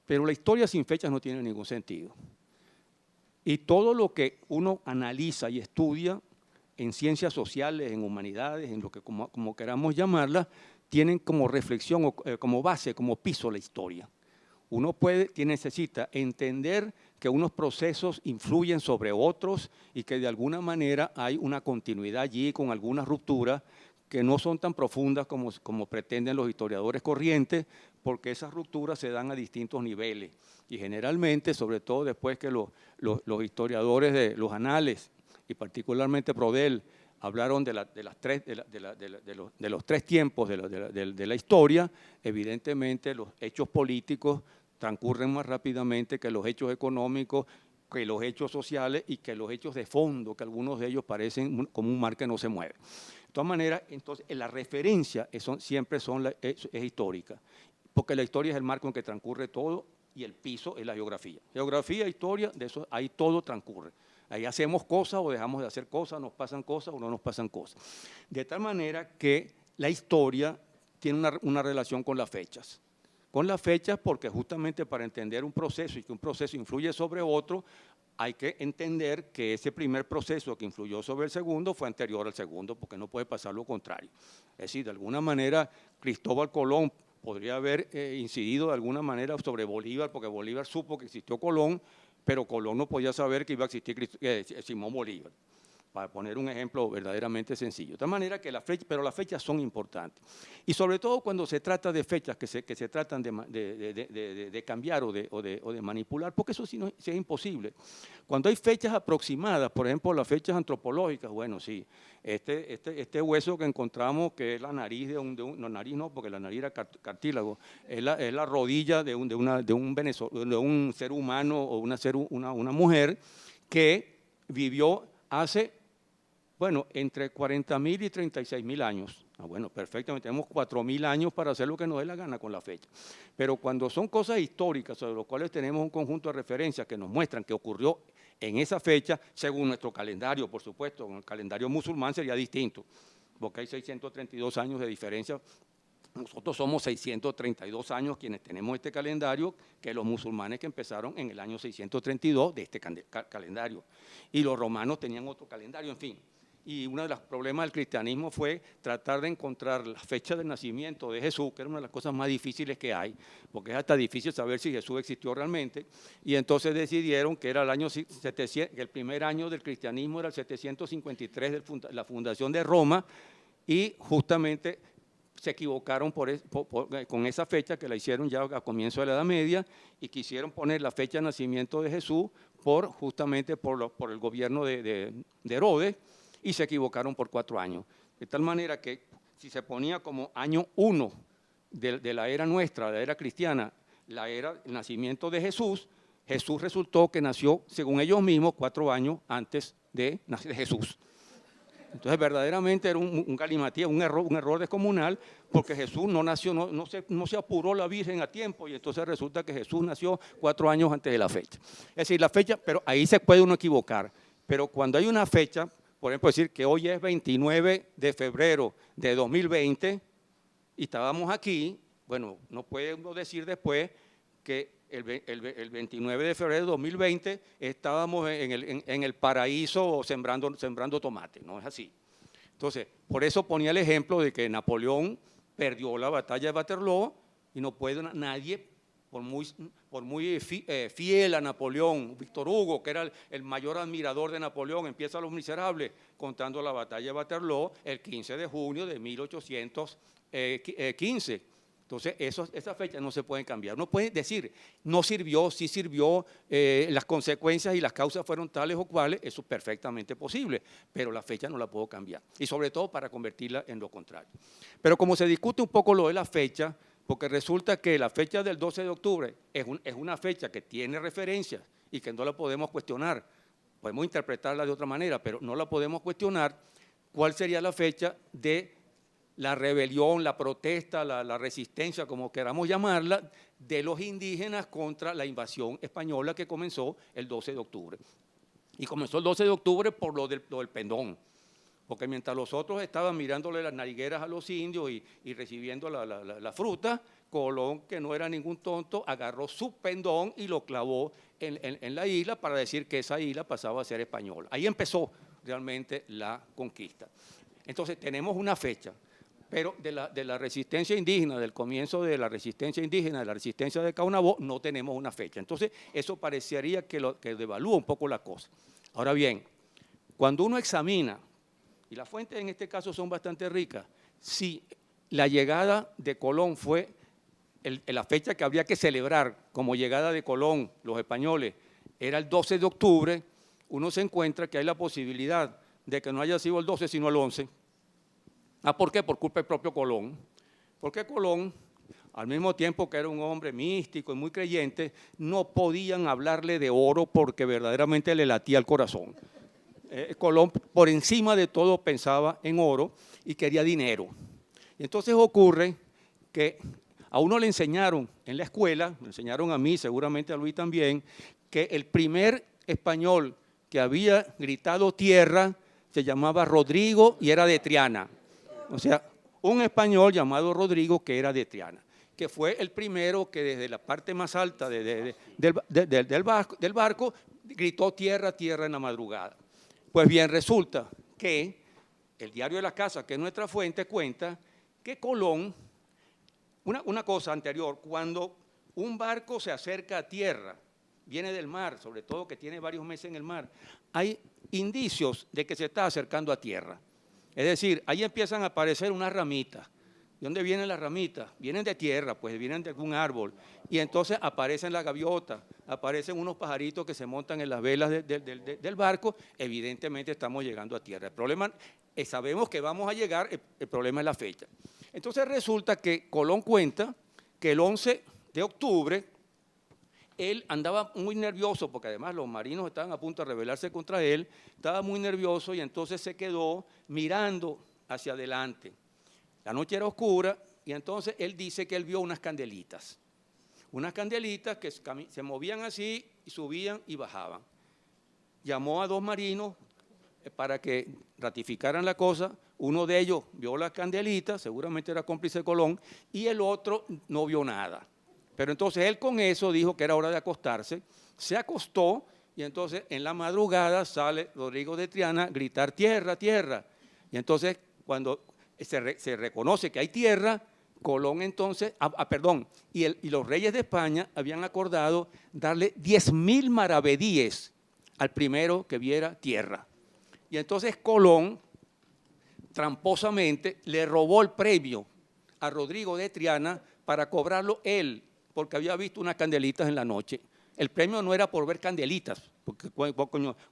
pero la historia sin fechas no tiene ningún sentido. Y todo lo que uno analiza y estudia en ciencias sociales, en humanidades, en lo que como queramos llamarla, tienen como reflexión, como base, como piso la historia. Uno necesita entender que unos procesos influyen sobre otros y que de alguna manera hay una continuidad allí con algunas rupturas que no son tan profundas como pretenden los historiadores corrientes, porque esas rupturas se dan a distintos niveles. Y generalmente, sobre todo después que los historiadores de los anales, y particularmente Prodel, hablaron de los tres tiempos de la historia, evidentemente los hechos políticos transcurren más rápidamente que los hechos económicos, que los hechos sociales y que los hechos de fondo, que algunos de ellos parecen como un mar que no se mueve. De todas maneras, entonces, la referencia siempre es histórica, porque la historia es el marco en que transcurre todo y el piso es la geografía. Geografía, historia, de eso ahí todo transcurre. Ahí hacemos cosas o dejamos de hacer cosas, nos pasan cosas o no nos pasan cosas. De tal manera que la historia tiene una relación con las fechas. Con las fechas porque justamente para entender un proceso y que un proceso influye sobre otro, hay que entender que ese primer proceso que influyó sobre el segundo fue anterior al segundo, porque no puede pasar lo contrario. Es decir, de alguna manera Cristóbal Colón podría haber incidido de alguna manera sobre Bolívar, porque Bolívar supo que existió Colón, pero Colón no podía saber que iba a existir Simón Bolívar. para poner un ejemplo verdaderamente sencillo. De tal manera que pero las fechas son importantes. Y sobre todo cuando se trata de fechas que se tratan de cambiar o de manipular, porque eso sí es imposible. Cuando hay fechas aproximadas, por ejemplo, las fechas antropológicas, bueno, sí, este hueso que encontramos, que es la nariz no, nariz no, porque la nariz era cartílago, es la rodilla de un ser humano o una mujer que vivió hace, bueno, entre 40.000 y 36.000 años. Bueno, perfectamente, tenemos 4.000 años para hacer lo que nos dé la gana con la fecha. Pero cuando son cosas históricas sobre las cuales tenemos un conjunto de referencias que nos muestran que ocurrió en esa fecha, según nuestro calendario, por supuesto, con el calendario musulmán sería distinto, porque hay 632 años de diferencia. Nosotros somos 632 años quienes tenemos este calendario, que los musulmanes que empezaron en el año 632 de este calendario. Y los romanos tenían otro calendario, en fin. Y uno de los problemas del cristianismo fue tratar de encontrar la fecha de nacimiento de Jesús, que era una de las cosas más difíciles que hay, porque es hasta difícil saber si Jesús existió realmente. Y entonces decidieron que era el año 700, que el primer año del cristianismo era el 753 de la fundación de Roma, y justamente se equivocaron con esa fecha, que la hicieron ya a comienzo de la Edad Media, y quisieron poner la fecha de nacimiento de Jesús justamente por el gobierno de Herodes, y se equivocaron por 4 años. De tal manera que si se ponía como año 1 de la era nuestra, la era cristiana, el nacimiento de Jesús, Jesús resultó que nació, según ellos mismos, 4 años antes de Jesús. Entonces, verdaderamente era un galimatías, un error descomunal, porque Jesús no nació, no se apuró la Virgen a tiempo, y entonces resulta que Jesús nació 4 años antes de la fecha. Es decir, la fecha, pero ahí se puede uno equivocar. Pero cuando hay una fecha, por ejemplo, decir que hoy es 29 de febrero de 2020 y estábamos aquí, bueno, no puede uno decir después que el 29 de febrero de 2020 estábamos en el paraíso sembrando tomate, no es así. Entonces, por eso ponía el ejemplo de que Napoleón perdió la batalla de Waterloo y no puede nadie, por muy fiel a Napoleón, Víctor Hugo, que era el mayor admirador de Napoleón, empieza Los Miserables contando la batalla de Waterloo el 15 de junio de 1815. Entonces, esas fechas no se pueden cambiar. Uno puede decir, no sirvió, sí sirvió, las consecuencias y las causas fueron tales o cuales, eso es perfectamente posible, pero la fecha no la puedo cambiar, y sobre todo para convertirla en lo contrario. Pero como se discute un poco lo de la fecha, porque resulta que la fecha del 12 de octubre es una fecha que tiene referencias y que no la podemos cuestionar, podemos interpretarla de otra manera, pero no la podemos cuestionar. ¿Cuál sería la fecha de la rebelión, la protesta, la resistencia, como queramos llamarla, de los indígenas contra la invasión española que comenzó el 12 de octubre? Y comenzó el 12 de octubre por lo del pendón, porque mientras los otros estaban mirándole las narigueras a los indios y recibiendo la fruta, Colón, que no era ningún tonto, agarró su pendón y lo clavó en la isla para decir que esa isla pasaba a ser española. Ahí empezó realmente la conquista. Entonces tenemos una fecha, pero de la resistencia indígena, del comienzo de la resistencia indígena, de la resistencia de Caunabó, no tenemos una fecha. Entonces eso parecería que devalúa un poco la cosa. Ahora bien, cuando uno examina, y las fuentes en este caso son bastante ricas, si la llegada de Colón fue la fecha que habría que celebrar como llegada de Colón, los españoles, era el 12 de octubre, uno se encuentra que hay la posibilidad de que no haya sido el 12, sino el 11. ¿Por qué? Por culpa del propio Colón. Porque Colón, al mismo tiempo que era un hombre místico y muy creyente, no podían hablarle de oro porque verdaderamente le latía el corazón. Colón, por encima de todo, pensaba en oro y quería dinero. Y entonces ocurre que a uno le enseñaron en la escuela, me enseñaron a mí, seguramente a Luis también, que el primer español que había gritado tierra se llamaba Rodrigo y era de Triana. O sea, un español llamado Rodrigo que era de Triana, que fue el primero que desde la parte más alta del barco gritó tierra, tierra en la madrugada. Pues bien, resulta que el Diario de la Casa, que es nuestra fuente, cuenta que Colón, una cosa anterior, cuando un barco se acerca a tierra viene del mar, sobre todo que tiene varios meses en el mar, hay indicios de que se está acercando a tierra. Es decir, ahí empiezan a aparecer unas ramitas. ¿De dónde vienen las ramitas? Vienen de tierra, pues vienen de algún árbol. Y entonces aparecen las gaviotas, aparecen unos pajaritos que se montan en las velas del barco. Evidentemente estamos llegando a tierra. El problema, sabemos que vamos a llegar, el problema es la fecha. Entonces resulta que Colón cuenta que el 11 de octubre él andaba muy nervioso, porque además los marinos estaban a punto de rebelarse contra él, estaba muy nervioso y entonces se quedó mirando hacia adelante. La noche era oscura y entonces él dice que él vio unas candelitas que se movían así y subían y bajaban. Llamó a dos marinos para que ratificaran la cosa. Uno de ellos vio las candelitas, seguramente era cómplice de Colón, y el otro no vio nada. Pero entonces él con eso dijo que era hora de acostarse, se acostó y entonces en la madrugada sale Rodrigo de Triana a gritar tierra, tierra. Y entonces cuando se reconoce que hay tierra, Colón entonces, y los reyes de España habían acordado darle 10.000 maravedíes al primero que viera tierra. Y entonces Colón, tramposamente, le robó el premio a Rodrigo de Triana para cobrarlo él, porque había visto unas candelitas en la noche. El premio no era por ver candelitas, porque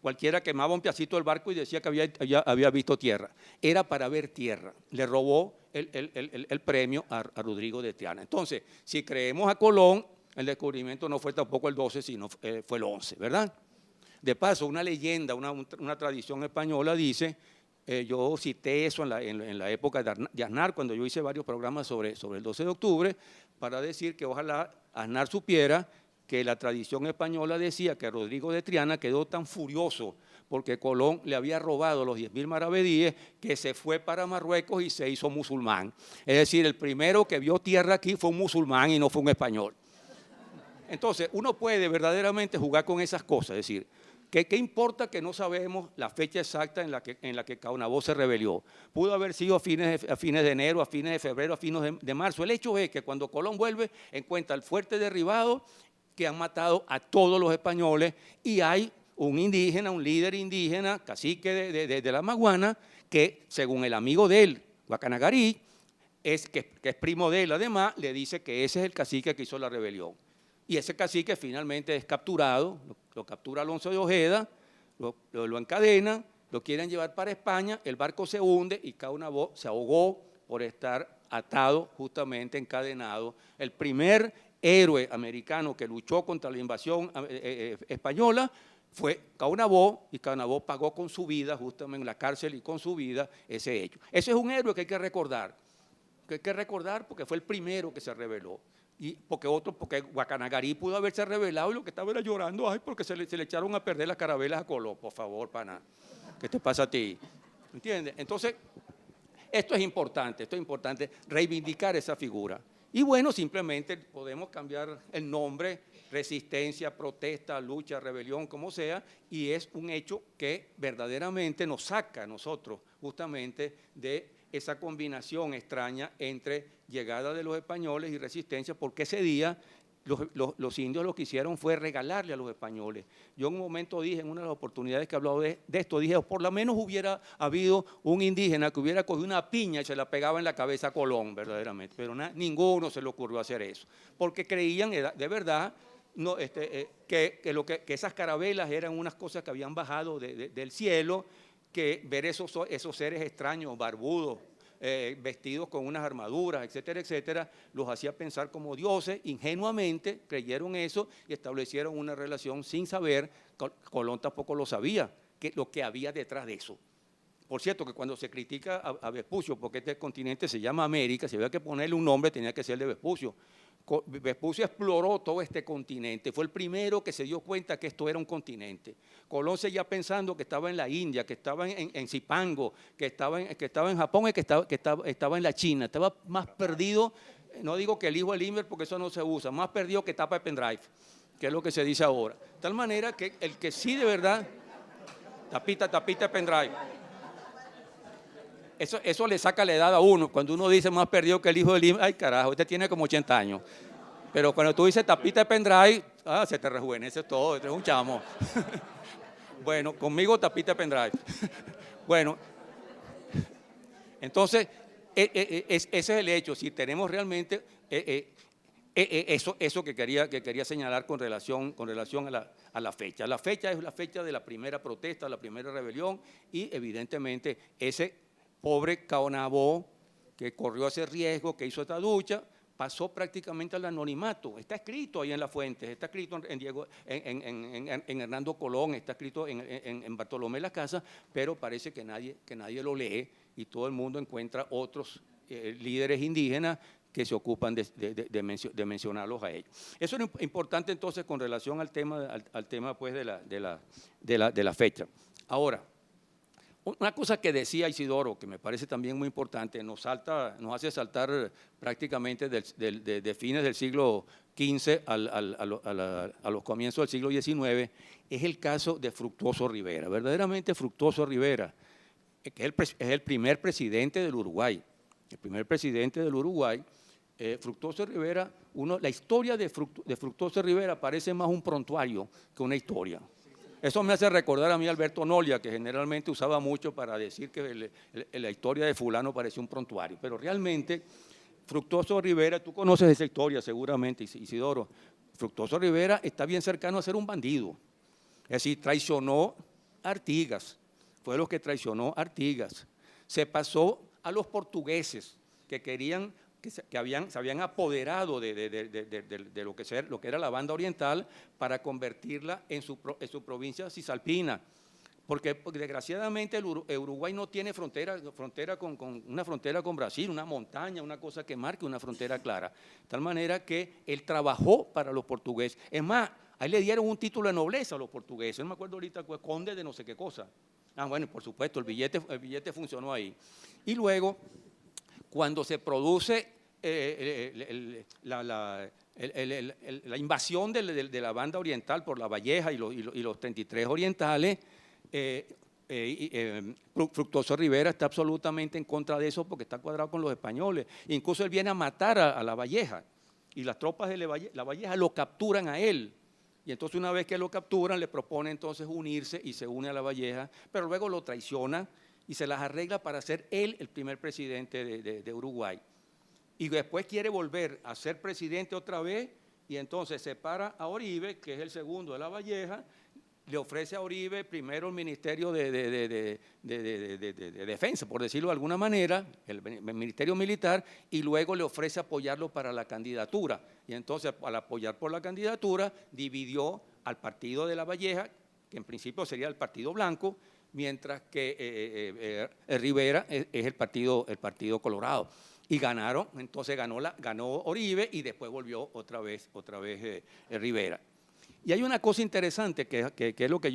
cualquiera quemaba un pedacito del barco y decía que había visto tierra. Era para ver tierra. Le robó el premio a Rodrigo de Triana. Entonces, si creemos a Colón, el descubrimiento no fue tampoco el 12, sino fue el 11, ¿verdad? De paso, una leyenda, una tradición española dice, yo cité eso en la época de Aznar, cuando yo hice varios programas sobre el 12 de octubre, para decir que ojalá Aznar supiera que la tradición española decía que Rodrigo de Triana quedó tan furioso porque Colón le había robado los 10.000 maravedíes que se fue para Marruecos y se hizo musulmán. Es decir, el primero que vio tierra aquí fue un musulmán y no fue un español. Entonces, uno puede verdaderamente jugar con esas cosas, es decir, ¿qué importa que no sabemos la fecha exacta en la que Caonabó se rebelió? Pudo haber sido a fines de enero, a fines de febrero, a fines de marzo. El hecho es que cuando Colón vuelve, encuentra el fuerte derribado, que han matado a todos los españoles, y hay un indígena, un líder indígena, cacique de la Maguana, que según el amigo de él, Guacanagarí, que es primo de él además, le dice que ese es el cacique que hizo la rebelión. Y ese cacique finalmente es capturado, lo captura Alonso de Ojeda, lo encadena, lo quieren llevar para España, el barco se hunde y Caonabó se ahogó por estar atado, justamente encadenado. El primer héroe americano que luchó contra la invasión española fue Caonabó, y Caonabó pagó con su vida, justamente en la cárcel y con su vida, ese hecho. Ese es un héroe que hay que recordar porque fue el primero que se rebeló. Y porque Guacanagarí pudo haberse rebelado y lo que estaba era llorando, ay, porque se le echaron a perder las carabelas a Colón. Por favor, pana, ¿qué te pasa a ti? ¿Entiendes? Entonces, esto es importante reivindicar esa figura. Y bueno, simplemente podemos cambiar el nombre, resistencia, protesta, lucha, rebelión, como sea, y es un hecho que verdaderamente nos saca a nosotros justamente de esa combinación extraña entre llegada de los españoles y resistencia, porque ese día los indios lo que hicieron fue regalarle a los españoles. Yo en un momento dije, en una de las oportunidades que he hablado de esto, dije, por lo menos hubiera habido un indígena que hubiera cogido una piña y se la pegaba en la cabeza a Colón, verdaderamente, pero ninguno se le ocurrió hacer eso, porque creían de verdad que esas carabelas eran unas cosas que habían bajado del cielo, que ver esos seres extraños, barbudos, vestidos con unas armaduras, etcétera, etcétera, los hacía pensar como dioses. Ingenuamente creyeron eso y establecieron una relación sin saber. Colón tampoco lo sabía, lo que había detrás de eso. Por cierto, que cuando se critica a Vespucio, porque este continente se llama América, si había que ponerle un nombre, tenía que ser de Vespucio. Vespucio exploró todo este continente, fue el primero que se dio cuenta que esto era un continente. Colón seguía pensando que estaba en la India, que estaba en Zipango, que estaba en Japón y que estaba en la China. Estaba más perdido, no digo que el hijo del Inver porque eso no se usa, más perdido que tapa de pendrive, que es lo que se dice ahora. De tal manera que el que sí de verdad, tapita de pendrive. Eso le saca la edad a uno. Cuando uno dice más perdido que el hijo del Inver, ay carajo, este tiene como 80 años. Pero cuando tú dices tapita de pendrive, Ah, se te rejuvenece todo, eres un chamo. Bueno, conmigo tapita pendrive. Bueno, entonces, ese es el hecho. Si tenemos realmente eso que quería señalar con relación a la fecha. La fecha es la fecha de la primera protesta, la primera rebelión, y evidentemente ese pobre Caonabó que corrió ese riesgo, que hizo esta lucha, pasó prácticamente al anonimato. Está escrito ahí en las fuentes, está escrito en Hernando Colón, está escrito en Bartolomé Las Casas, pero parece que nadie lo lee y todo el mundo encuentra otros líderes indígenas que se ocupan de mencionarlos a ellos. Eso es importante entonces con relación al tema pues, de la fecha. Ahora, una cosa que decía Isidoro, que me parece también muy importante, nos hace saltar prácticamente de fines del siglo XV a los comienzos del siglo XIX, es el caso de Fructuoso Rivera. Verdaderamente Fructuoso Rivera, que es el primer presidente del Uruguay. El primer presidente del Uruguay, Fructuoso Rivera, la historia de Fructuoso Rivera parece más un prontuario que una historia. Eso me hace recordar a mí a Alberto Nolia, que generalmente usaba mucho para decir que la historia de fulano parecía un prontuario. Pero realmente, Fructuoso Rivera, tú conoces esa historia seguramente, Isidoro. Fructuoso Rivera está bien cercano a ser un bandido. Es decir, traicionó a Artigas, fue lo que traicionó a Artigas. Se pasó a los portugueses que querían se habían apoderado de lo que era la banda oriental para convertirla en su provincia cisalpina. Porque desgraciadamente el Uruguay no tiene una frontera con Brasil, una montaña, una cosa que marque una frontera clara. De tal manera que él trabajó para los portugueses. Es más, ahí le dieron un título de nobleza a los portugueses. No me acuerdo ahorita, conde de no sé qué cosa. Ah, bueno, por supuesto, el billete funcionó ahí. Y luego, cuando se produce la invasión de la banda oriental por La Valleja y los 33 orientales, Fructuoso Rivera está absolutamente en contra de eso porque está cuadrado con los españoles. Incluso él viene a matar a La Valleja y las tropas de La Valleja lo capturan a él. Y entonces una vez que lo capturan le propone entonces unirse y se une a La Valleja, pero luego lo traiciona y se las arregla para ser él el primer presidente de Uruguay. Y después quiere volver a ser presidente otra vez y entonces separa a Oribe, que es el segundo de La Valleja, le ofrece a Oribe primero el Ministerio de Defensa, por decirlo de alguna manera, el Ministerio Militar, y luego le ofrece apoyarlo para la candidatura. Y entonces, al apoyar por la candidatura, dividió al partido de La Valleja, que en principio sería el Partido Blanco, mientras que Rivera es el partido Colorado. Y ganaron, entonces ganó Oribe y después volvió otra vez Rivera. Y hay una cosa interesante que es lo que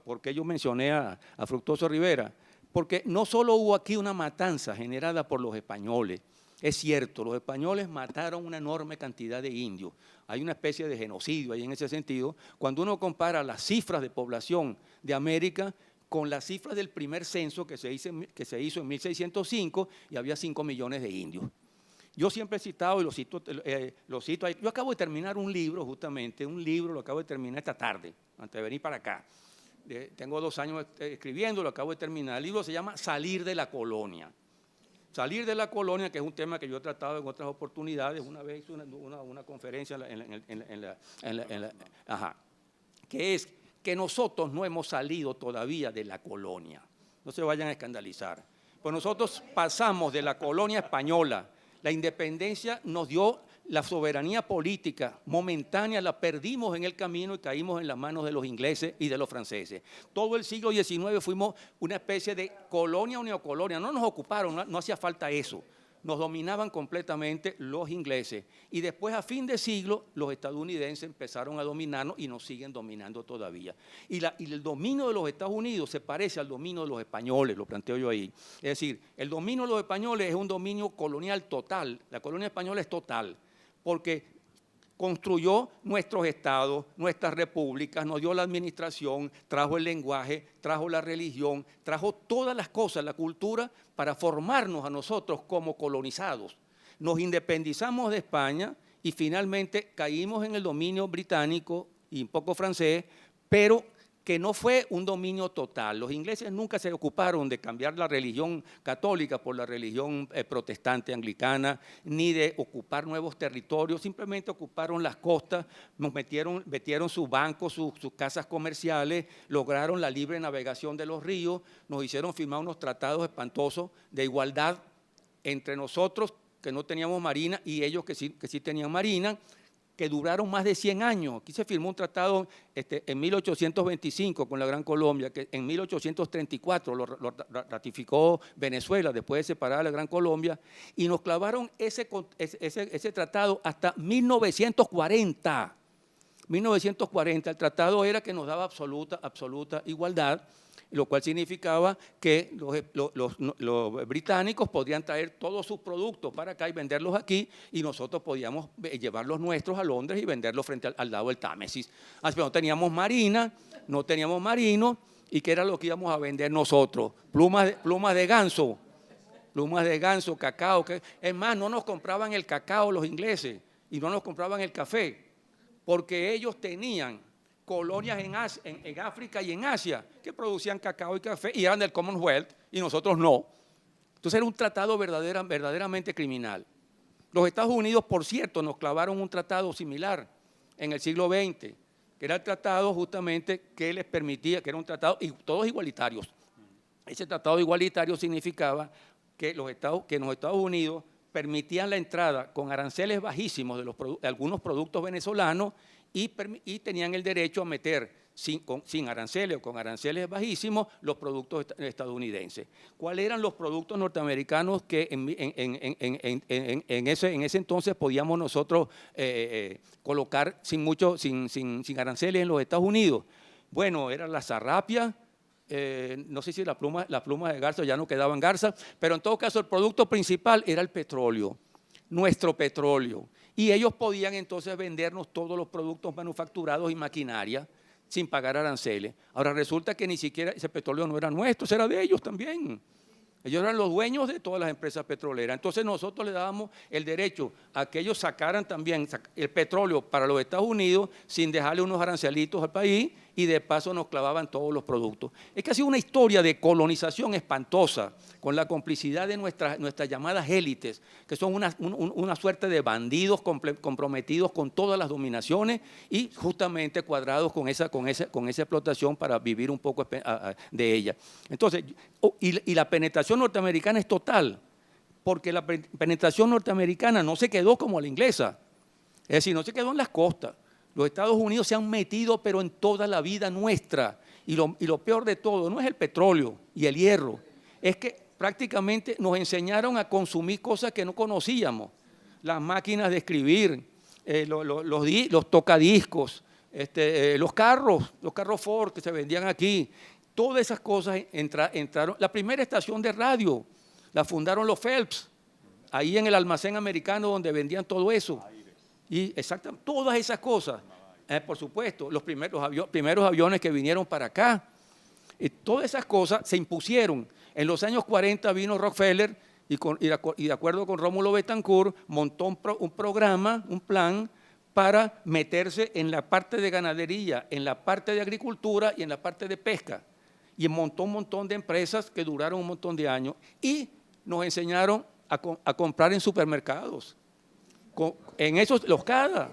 porque yo mencioné a Fructuoso Rivera, porque no solo hubo aquí una matanza generada por los españoles, es cierto, los españoles mataron una enorme cantidad de indios, hay una especie de genocidio ahí en ese sentido, cuando uno compara las cifras de población de América con las cifras del primer censo que se hizo en 1605 y había 5 millones de indios. Yo siempre he citado y lo cito ahí. Yo acabo de terminar un libro, justamente, lo acabo de terminar esta tarde, antes de venir para acá. Tengo 2 años escribiendo, lo acabo de terminar. El libro se llama Salir de la Colonia. Salir de la Colonia, que es un tema que yo he tratado en otras oportunidades. Una vez hice una conferencia que es que nosotros no hemos salido todavía de la colonia. No se vayan a escandalizar. Pues nosotros pasamos de la colonia española. La independencia nos dio la soberanía política momentánea, la perdimos en el camino y caímos en las manos de los ingleses y de los franceses. Todo el siglo XIX fuimos una especie de colonia o neocolonia. No nos ocuparon, no hacía falta eso. Nos dominaban completamente los ingleses. Y después, a fin de siglo, los estadounidenses empezaron a dominarnos y nos siguen dominando todavía. Y el dominio de los Estados Unidos se parece al dominio de los españoles, lo planteo yo ahí. Es decir, el dominio de los españoles es un dominio colonial total. La colonia española es total, porque construyó nuestros estados, nuestras repúblicas, nos dio la administración, trajo el lenguaje, trajo la religión, trajo todas las cosas, la cultura, para formarnos a nosotros como colonizados. Nos independizamos de España y finalmente caímos en el dominio británico y un poco francés, pero que no fue un dominio total. Los ingleses nunca se ocuparon de cambiar la religión católica por la religión protestante anglicana, ni de ocupar nuevos territorios, simplemente ocuparon las costas, nos metieron sus bancos, sus casas comerciales, lograron la libre navegación de los ríos, nos hicieron firmar unos tratados espantosos de igualdad entre nosotros, que no teníamos marina, y ellos que sí tenían marina, que duraron más de 100 años. Aquí se firmó un tratado en 1825 con la Gran Colombia, que en 1834 lo ratificó Venezuela después de separar a la Gran Colombia, y nos clavaron ese tratado hasta 1940. 1940, el tratado era que nos daba absoluta igualdad, lo cual significaba que los británicos podían traer todos sus productos para acá y venderlos aquí, y nosotros podíamos llevar los nuestros a Londres y venderlos frente al lado del Támesis. Así que no teníamos marina, no teníamos marinos, ¿y qué era lo que íbamos a vender nosotros? Plumas de ganso, cacao. Es más, no nos compraban el cacao los ingleses y no nos compraban el café, porque ellos tenían colonias en África y en Asia que producían cacao y café y eran del Commonwealth y nosotros no. Entonces era un tratado verdaderamente criminal. Los Estados Unidos, por cierto, nos clavaron un tratado similar en el siglo XX, que era el tratado justamente que les permitía, que era un tratado, y todos igualitarios. Ese tratado igualitario significaba que en los Estados Unidos permitían la entrada con aranceles bajísimos de algunos productos venezolanos, y tenían el derecho a meter sin aranceles o con aranceles bajísimos los productos estadounidenses. ¿Cuáles eran los productos norteamericanos que en ese entonces podíamos nosotros colocar sin aranceles en los Estados Unidos? Bueno, eran la zarrapia, no sé si la pluma de garza, ya no quedaban garza, pero en todo caso el producto principal era el petróleo, nuestro petróleo. Y ellos podían entonces vendernos todos los productos manufacturados y maquinaria sin pagar aranceles. Ahora resulta que ni siquiera ese petróleo no era nuestro, era de ellos también. Ellos eran los dueños de todas las empresas petroleras. Entonces nosotros le dábamos el derecho a que ellos sacaran también el petróleo para los Estados Unidos sin dejarle unos arancelitos al país, y de paso nos clavaban todos los productos. Es que ha sido una historia de colonización espantosa, con la complicidad de nuestras llamadas élites, que son una suerte de bandidos comprometidos con todas las dominaciones y justamente cuadrados con esa explotación para vivir un poco de ella. Entonces, y la penetración norteamericana es total, porque la penetración norteamericana no se quedó como la inglesa, es decir, no se quedó en las costas. Los Estados Unidos se han metido, pero en toda la vida nuestra. Y lo peor de todo no es el petróleo y el hierro, es que prácticamente nos enseñaron a consumir cosas que no conocíamos. Las máquinas de escribir, los tocadiscos, los carros Ford que se vendían aquí. Todas esas cosas entraron. La primera estación de radio la fundaron los Phelps, ahí en el almacén americano donde vendían todo eso. Y exactamente, todas esas cosas, por supuesto, los primeros aviones que vinieron para acá, todas esas cosas se impusieron. En los años 40 vino Rockefeller y de acuerdo con Rómulo Betancourt montó un programa, un plan para meterse en la parte de ganadería, en la parte de agricultura y en la parte de pesca. Y montó un montón de empresas que duraron un montón de años y nos enseñaron a comprar en supermercados. En esos, los CADA,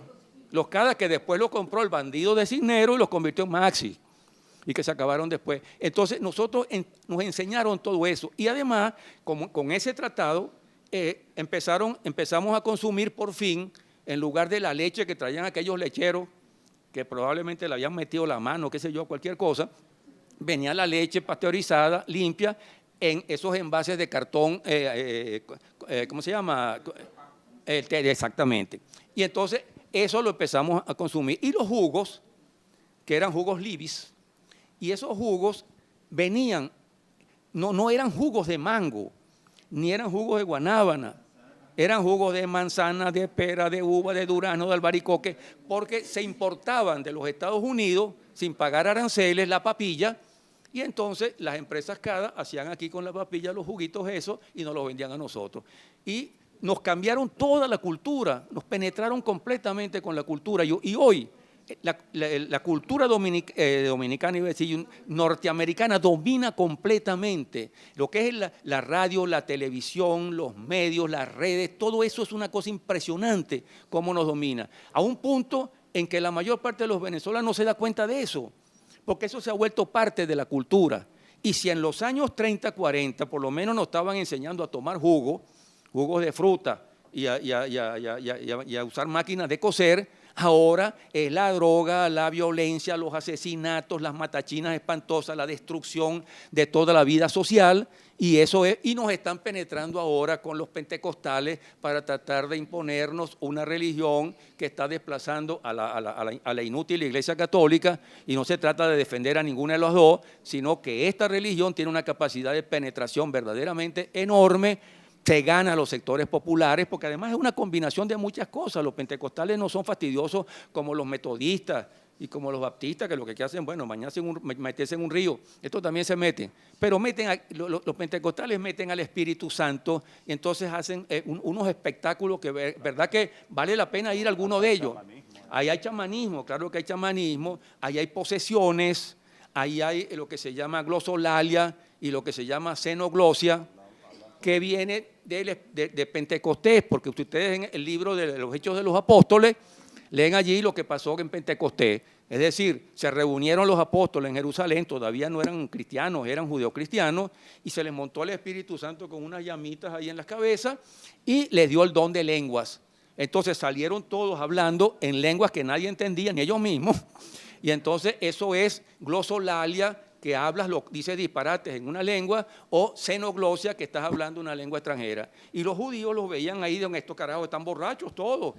que después lo compró el bandido de Cisneros y los convirtió en Maxi, y que se acabaron después. Entonces nosotros nos enseñaron todo eso, y además con ese tratado empezamos a consumir por fin, en lugar de la leche que traían aquellos lecheros, que probablemente le habían metido la mano, qué sé yo, cualquier cosa, venía la leche pasteurizada, limpia, en esos envases de cartón, ¿cómo se llama? Exactamente. Y entonces eso lo empezamos a consumir. Y los jugos, que eran jugos Libis, y esos jugos venían, no eran jugos de mango, ni eran jugos de guanábana, eran jugos de manzana, de pera, de uva, de durazno, de albaricoque, porque se importaban de los Estados Unidos sin pagar aranceles la papilla, y entonces las empresas CADA hacían aquí con la papilla los juguitos esos y nos los vendían a nosotros. Y nos cambiaron toda la cultura, nos penetraron completamente con la cultura. Y hoy la cultura dominicana, iba a decir, norteamericana, domina completamente lo que es la radio, la televisión, los medios, las redes. Todo eso es una cosa impresionante cómo nos domina. A un punto en que la mayor parte de los venezolanos no se da cuenta de eso, porque eso se ha vuelto parte de la cultura. Y si en los años 30, 40, por lo menos nos estaban enseñando a tomar jugos de fruta y a usar máquinas de coser, ahora es la droga, la violencia, los asesinatos, las matachinas espantosas, la destrucción de toda la vida social, y nos están penetrando ahora con los pentecostales para tratar de imponernos una religión que está desplazando a la inútil Iglesia Católica, y no se trata de defender a ninguna de las dos, sino que esta religión tiene una capacidad de penetración verdaderamente enorme. Se gana a los sectores populares, porque además es una combinación de muchas cosas. Los pentecostales no son fastidiosos como los metodistas y como los baptistas, que lo que hacen, bueno, meterse en un río. Esto también se mete. Pero los pentecostales meten al Espíritu Santo y entonces hacen unos espectáculos que, verdad que vale la pena ir a alguno de ellos. Ahí hay chamanismo, claro que hay chamanismo, ahí hay posesiones, ahí hay lo que se llama glosolalia y lo que se llama xenoglosia, que viene de Pentecostés, porque ustedes en el libro de los Hechos de los Apóstoles leen allí lo que pasó en Pentecostés. Es decir, se reunieron los apóstoles en Jerusalén, todavía no eran cristianos, eran judeocristianos, y se les montó el Espíritu Santo con unas llamitas ahí en las cabezas y les dio el don de lenguas. Entonces salieron todos hablando en lenguas que nadie entendía, ni ellos mismos, y entonces eso es glosolalia, que hablas, dice disparates en una lengua, o xenoglosia, que estás hablando una lengua extranjera. Y los judíos los veían ahí, de estos carajos están borrachos todos.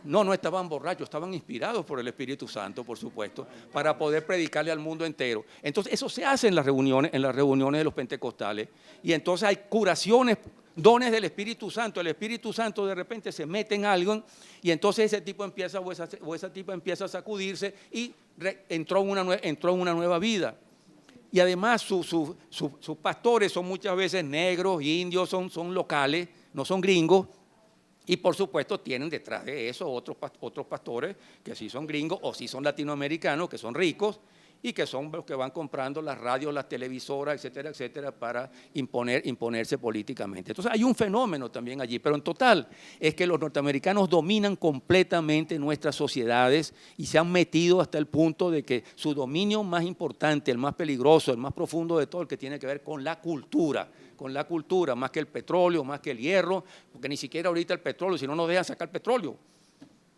No estaban borrachos, estaban inspirados por el Espíritu Santo, por supuesto, para poder predicarle al mundo entero. Entonces eso se hace en las reuniones de los pentecostales. Y entonces hay curaciones, dones del Espíritu Santo. El Espíritu Santo de repente se mete en algo y entonces ese tipo empieza, o esa tipa empieza a sacudirse y entró en una nueva vida. Y además sus pastores son muchas veces negros, indios, son locales, no son gringos. Y por supuesto tienen detrás de eso otros pastores que sí son gringos o sí son latinoamericanos, que son ricos y que son los que van comprando las radios, las televisoras, etcétera, etcétera, para imponerse políticamente. Entonces hay un fenómeno también allí, pero en total es que los norteamericanos dominan completamente nuestras sociedades y se han metido hasta el punto de que su dominio más importante, el más peligroso, el más profundo de todo, el que tiene que ver con la cultura, más que el petróleo, más que el hierro, porque ni siquiera ahorita el petróleo, si no nos dejan sacar petróleo.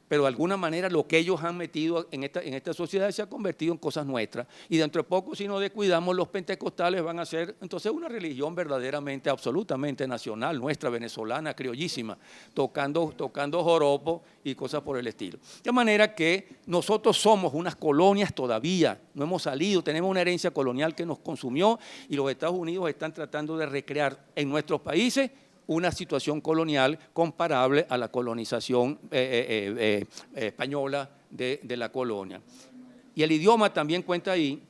Pero de alguna manera lo que ellos han metido en esta sociedad se ha convertido en cosas nuestras. Y dentro de poco, si nos descuidamos, los pentecostales van a ser entonces una religión verdaderamente, absolutamente nacional, nuestra, venezolana, criollísima, tocando joropo y cosas por el estilo. De manera que nosotros somos unas colonias todavía, no hemos salido, tenemos una herencia colonial que nos consumió y los Estados Unidos están tratando de recrear en nuestros países una situación colonial comparable a la colonización española de la colonia. Y el idioma también cuenta ahí,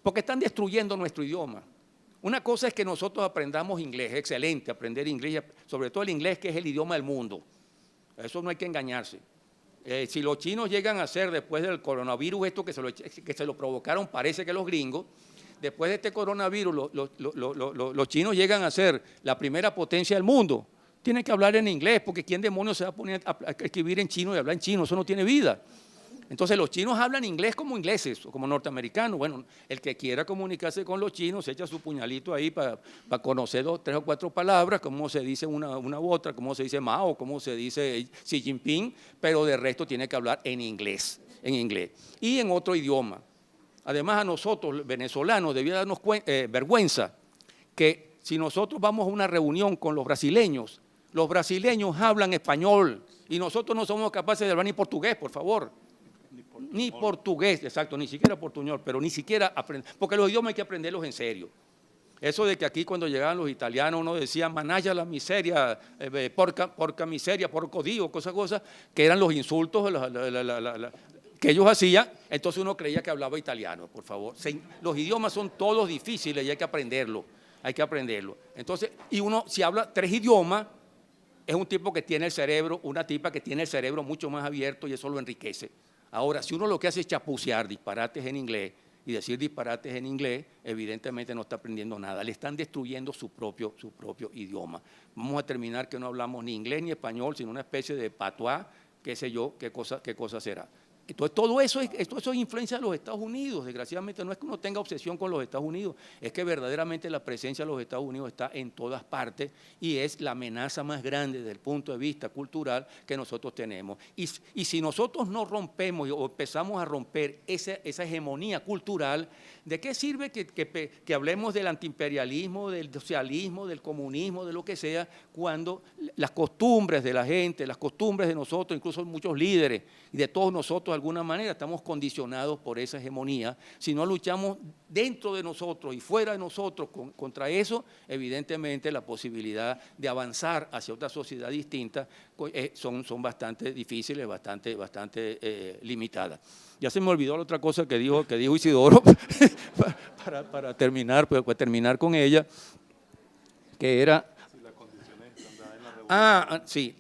porque están destruyendo nuestro idioma. Una cosa es que nosotros aprendamos inglés, es excelente aprender inglés, sobre todo el inglés, que es el idioma del mundo. Eso no hay que engañarse. Si los chinos llegan a ser, después del coronavirus, esto que se lo provocaron, parece que los gringos, después de este coronavirus, los chinos llegan a ser la primera potencia del mundo. Tienen que hablar en inglés, porque ¿quién demonios se va a poner a escribir en chino y hablar en chino? Eso no tiene vida. Entonces los chinos hablan inglés como ingleses o como norteamericanos. Bueno, el que quiera comunicarse con los chinos se echa su puñalito ahí para conocer 3 o 4 palabras, cómo se dice una u otra, cómo se dice Mao, cómo se dice Xi Jinping, pero de resto tiene que hablar en inglés y en otro idioma. Además, a nosotros, venezolanos, debía darnos vergüenza que si nosotros vamos a una reunión con los brasileños hablan español y nosotros no somos capaces de hablar ni portugués, por favor. Ni portugués, exacto, ni siquiera portuñol, pero ni siquiera aprender, porque los idiomas hay que aprenderlos en serio. Eso de que aquí cuando llegaban los italianos uno decía manalla la miseria, porca miseria, porco dio, cosas, que eran los insultos, que ellos hacían, entonces uno creía que hablaba italiano, por favor. Los idiomas son todos difíciles y hay que aprenderlo. Entonces, y uno, si habla 3 idiomas, es un tipo que tiene el cerebro, una tipa que tiene el cerebro mucho más abierto y eso lo enriquece. Ahora, si uno lo que hace es chapucear disparates en inglés y decir disparates en inglés, evidentemente no está aprendiendo nada. Le están destruyendo su propio idioma. Vamos a terminar que no hablamos ni inglés ni español, sino una especie de patuá, qué sé yo, qué cosa será. Entonces, todo eso es influencia de los Estados Unidos. Desgraciadamente, no es que uno tenga obsesión con los Estados Unidos, es que verdaderamente la presencia de los Estados Unidos está en todas partes y es la amenaza más grande desde el punto de vista cultural que nosotros tenemos. Y si nosotros no rompemos o empezamos a romper esa hegemonía cultural, ¿de qué sirve que hablemos del antiimperialismo, del socialismo, del comunismo, de lo que sea, cuando las costumbres de la gente, las costumbres de nosotros, incluso muchos líderes y de todos nosotros, de alguna manera estamos condicionados por esa hegemonía? Si no luchamos dentro de nosotros y fuera de nosotros contra eso, evidentemente la posibilidad de avanzar hacia otra sociedad distinta son bastante difíciles, bastante limitadas. Ya se me olvidó la otra cosa que dijo Isidoro para terminar, pues terminar con ella, que era… Sí,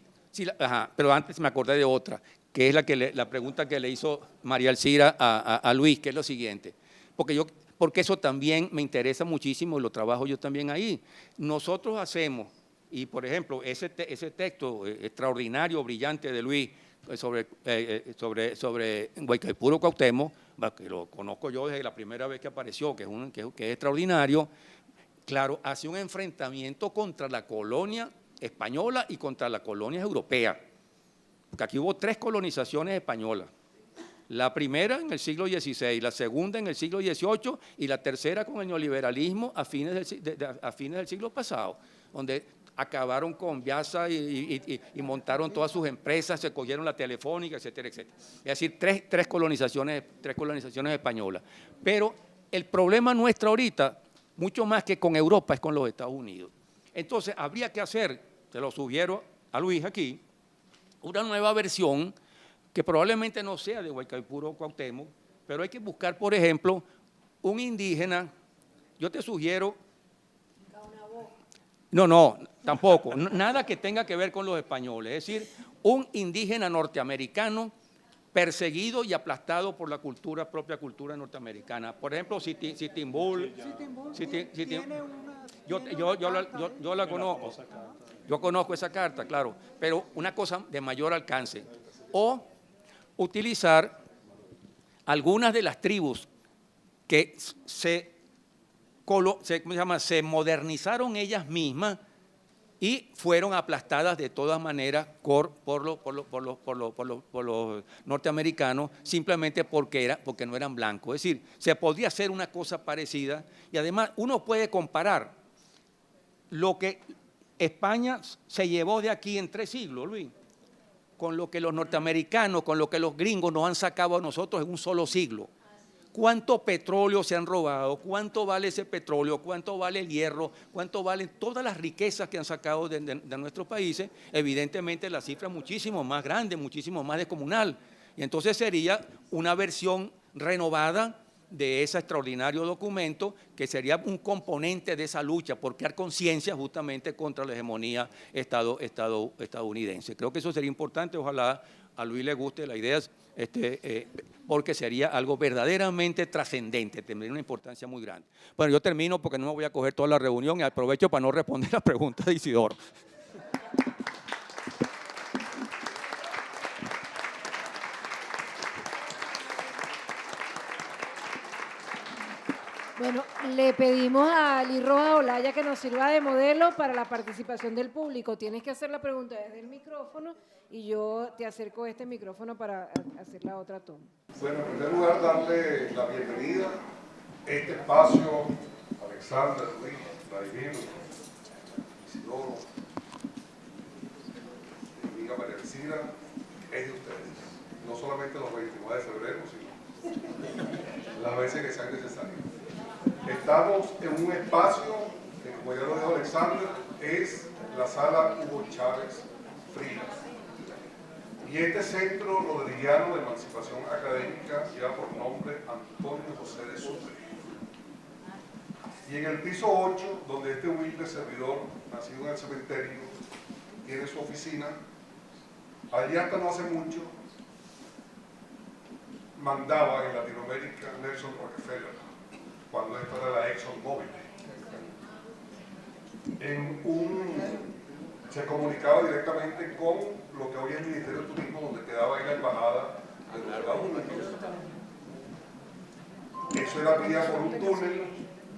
pero antes me acordé de otra, que es la pregunta que le hizo María Alcira a Luis, que es lo siguiente, porque eso también me interesa muchísimo y lo trabajo yo también ahí. Nosotros hacemos, y por ejemplo, ese texto extraordinario, brillante de Luis sobre Guaycaipuro Cuauhtémoc, que lo conozco yo desde la primera vez que apareció, que es extraordinario, claro, hace un enfrentamiento contra la colonia española y contra la colonia europea. Porque aquí hubo 3 colonizaciones españolas. La primera en el siglo XVI, la segunda en el siglo XVIII y la tercera con el neoliberalismo a fines del siglo pasado, donde acabaron con Viasa y montaron todas sus empresas, se cogieron la Telefónica, etcétera, etcétera. Es decir, tres colonizaciones españolas. Pero el problema nuestro ahorita, mucho más que con Europa, es con los Estados Unidos. Entonces, habría que hacer, se lo sugiero a Luis aquí, una nueva versión que probablemente no sea de Guaycaipuro Cuauhtémoc, pero hay que buscar, por ejemplo, un indígena. Yo te sugiero… No, tampoco, nada que tenga que ver con los españoles, es decir, un indígena norteamericano perseguido y aplastado por la propia cultura norteamericana. Por ejemplo, Sitting Bull, yo la conozco, yo conozco esa carta, claro, pero una cosa de mayor alcance. O utilizar algunas de las tribus que se modernizaron ellas mismas y fueron aplastadas de todas maneras por los norteamericanos, simplemente porque no eran blancos. Es decir, se podría hacer una cosa parecida y además uno puede comparar lo que España se llevó de aquí en 3 siglos, Luis, con lo que los norteamericanos, con lo que los gringos nos han sacado a nosotros en un solo siglo. ¿Cuánto petróleo se han robado? ¿Cuánto vale ese petróleo? ¿Cuánto vale el hierro? ¿Cuánto valen todas las riquezas que han sacado de nuestros países? Evidentemente la cifra es muchísimo más grande, muchísimo más descomunal. Y entonces sería una versión renovada de ese extraordinario documento que sería un componente de esa lucha por crear conciencia justamente contra la hegemonía estadounidense. Creo que eso sería importante, ojalá a Luis le guste la idea, porque sería algo verdaderamente trascendente, tendría una importancia muy grande. Bueno, yo termino porque no me voy a coger toda la reunión y aprovecho para no responder las preguntas de Isidoro. Bueno, le pedimos a Liz Rojas Olaya que nos sirva de modelo para la participación del público. Tienes que hacer la pregunta desde el micrófono y yo te acerco este micrófono para hacer la otra toma. Bueno, en primer lugar, darle la bienvenida a este espacio, Alexander, Luis, Vladimir, Isidoro, mi amiga María Alcira, es de ustedes. No solamente los 29 de febrero, sino las veces que sean necesarias. Estamos en un espacio que, como ya lo dijo Alexander, es la sala Hugo Chávez Frías. Y este centro rodriguiano de emancipación académica lleva por nombre Antonio José de Sucre. Y en el piso 8, donde este humilde servidor, nacido en el cementerio, tiene su oficina. Allí hasta no hace mucho mandaba en Latinoamérica Nelson Rockefeller, cuando esta era la ExxonMobil. Se comunicaba directamente con lo que hoy es el Ministerio de Turismo, donde quedaba ahí la embajada de los Estados Unidos. Eso era vía por un túnel,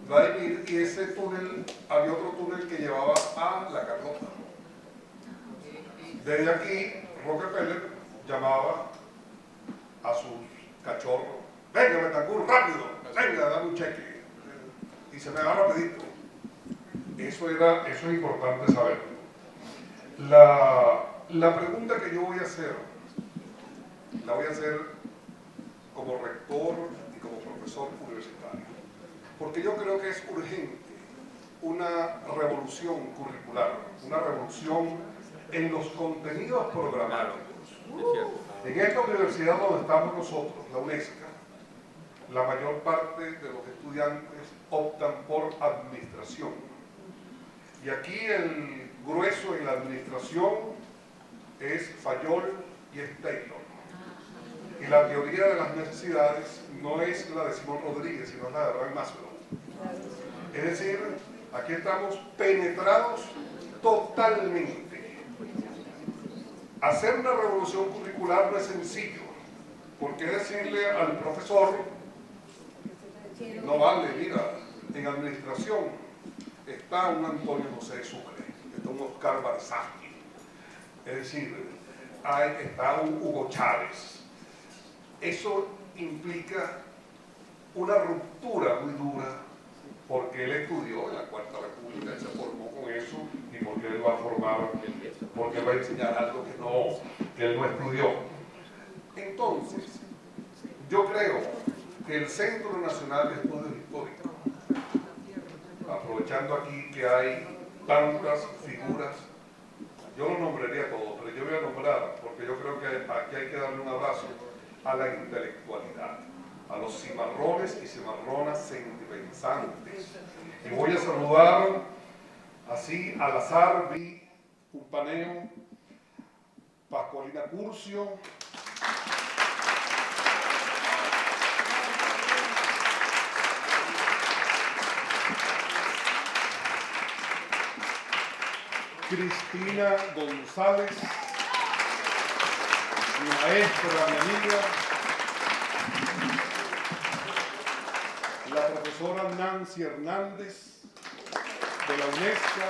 Vladimir, y ese túnel, había otro túnel que llevaba a La Carlota. Desde aquí, Rockefeller llamaba a sus cachorros: venga, Betancur, rápido, venga, dame un cheque. Y se me da rapidito. Eso es importante saber. La pregunta que yo voy a hacer, la voy a hacer como rector y como profesor universitario, porque yo creo que es urgente una revolución curricular, una revolución en los contenidos programáticos. En esta universidad donde estamos nosotros, la UNESCO, la mayor parte de los estudiantes optan por administración. Y aquí el grueso en la administración es Fayol y es Taylor. Y la teoría de las necesidades no es la de Simón Rodríguez, sino la de Abraham Maslow. Es decir, aquí estamos penetrados totalmente. Hacer una revolución curricular no es sencillo, porque decirle al profesor: no vale, mira, en administración está un Antonio José Sucre, está un Oscar Barzagli, es decir, está un Hugo Chávez. Eso implica una ruptura muy dura, porque él estudió en la Cuarta República, él se formó con eso, y porque él va a formar, porque él va a enseñar algo que él no estudió. Entonces, yo creo que el Centro Nacional de Estudios Históricos, aprovechando aquí que hay tantas figuras, yo los nombraría todos, pero yo voy a nombrar, porque yo creo que aquí hay que darle un abrazo a la intelectualidad, a los cimarrones y cimarronas sentipensantes. Y voy a saludar así al azar, vi un paneo, Pascualina Curcio, Cristina González, mi maestra, mi amiga, la profesora Nancy Hernández de la UNESCO,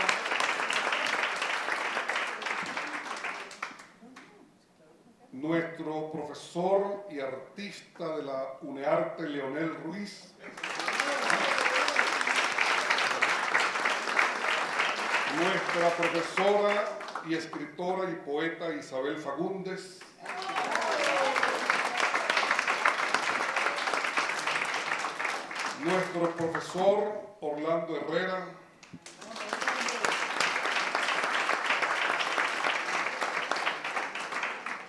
nuestro profesor y artista de la UNEARTE, Leonel Ruiz, nuestra profesora y escritora y poeta Isabel Fagundes, nuestro profesor Orlando Herrera,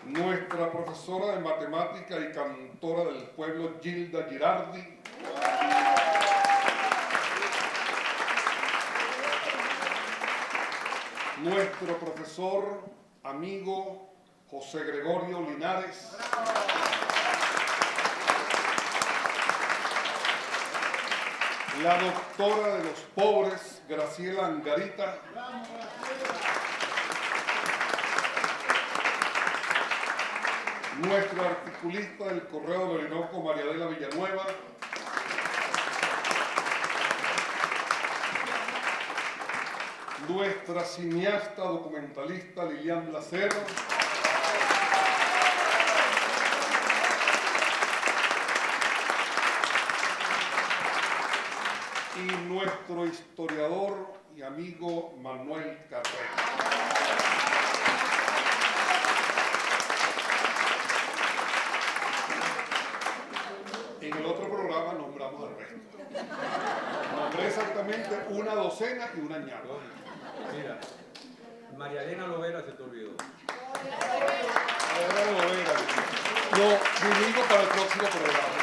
nuestra profesora de matemática y cantora del pueblo Gilda Girardi, nuestro profesor, amigo José Gregorio Linares, la doctora de los pobres, Graciela Angarita, nuestra articulista del Correo del Orinoco, María Adela Villanueva, nuestra cineasta documentalista Lilian Lacero, y nuestro historiador y amigo Manuel Carrera. En el otro programa nombramos al resto. Nombré exactamente una docena y una ñapa. Mira, María Elena Lovera se te olvidó. Lo divido para el próximo programa.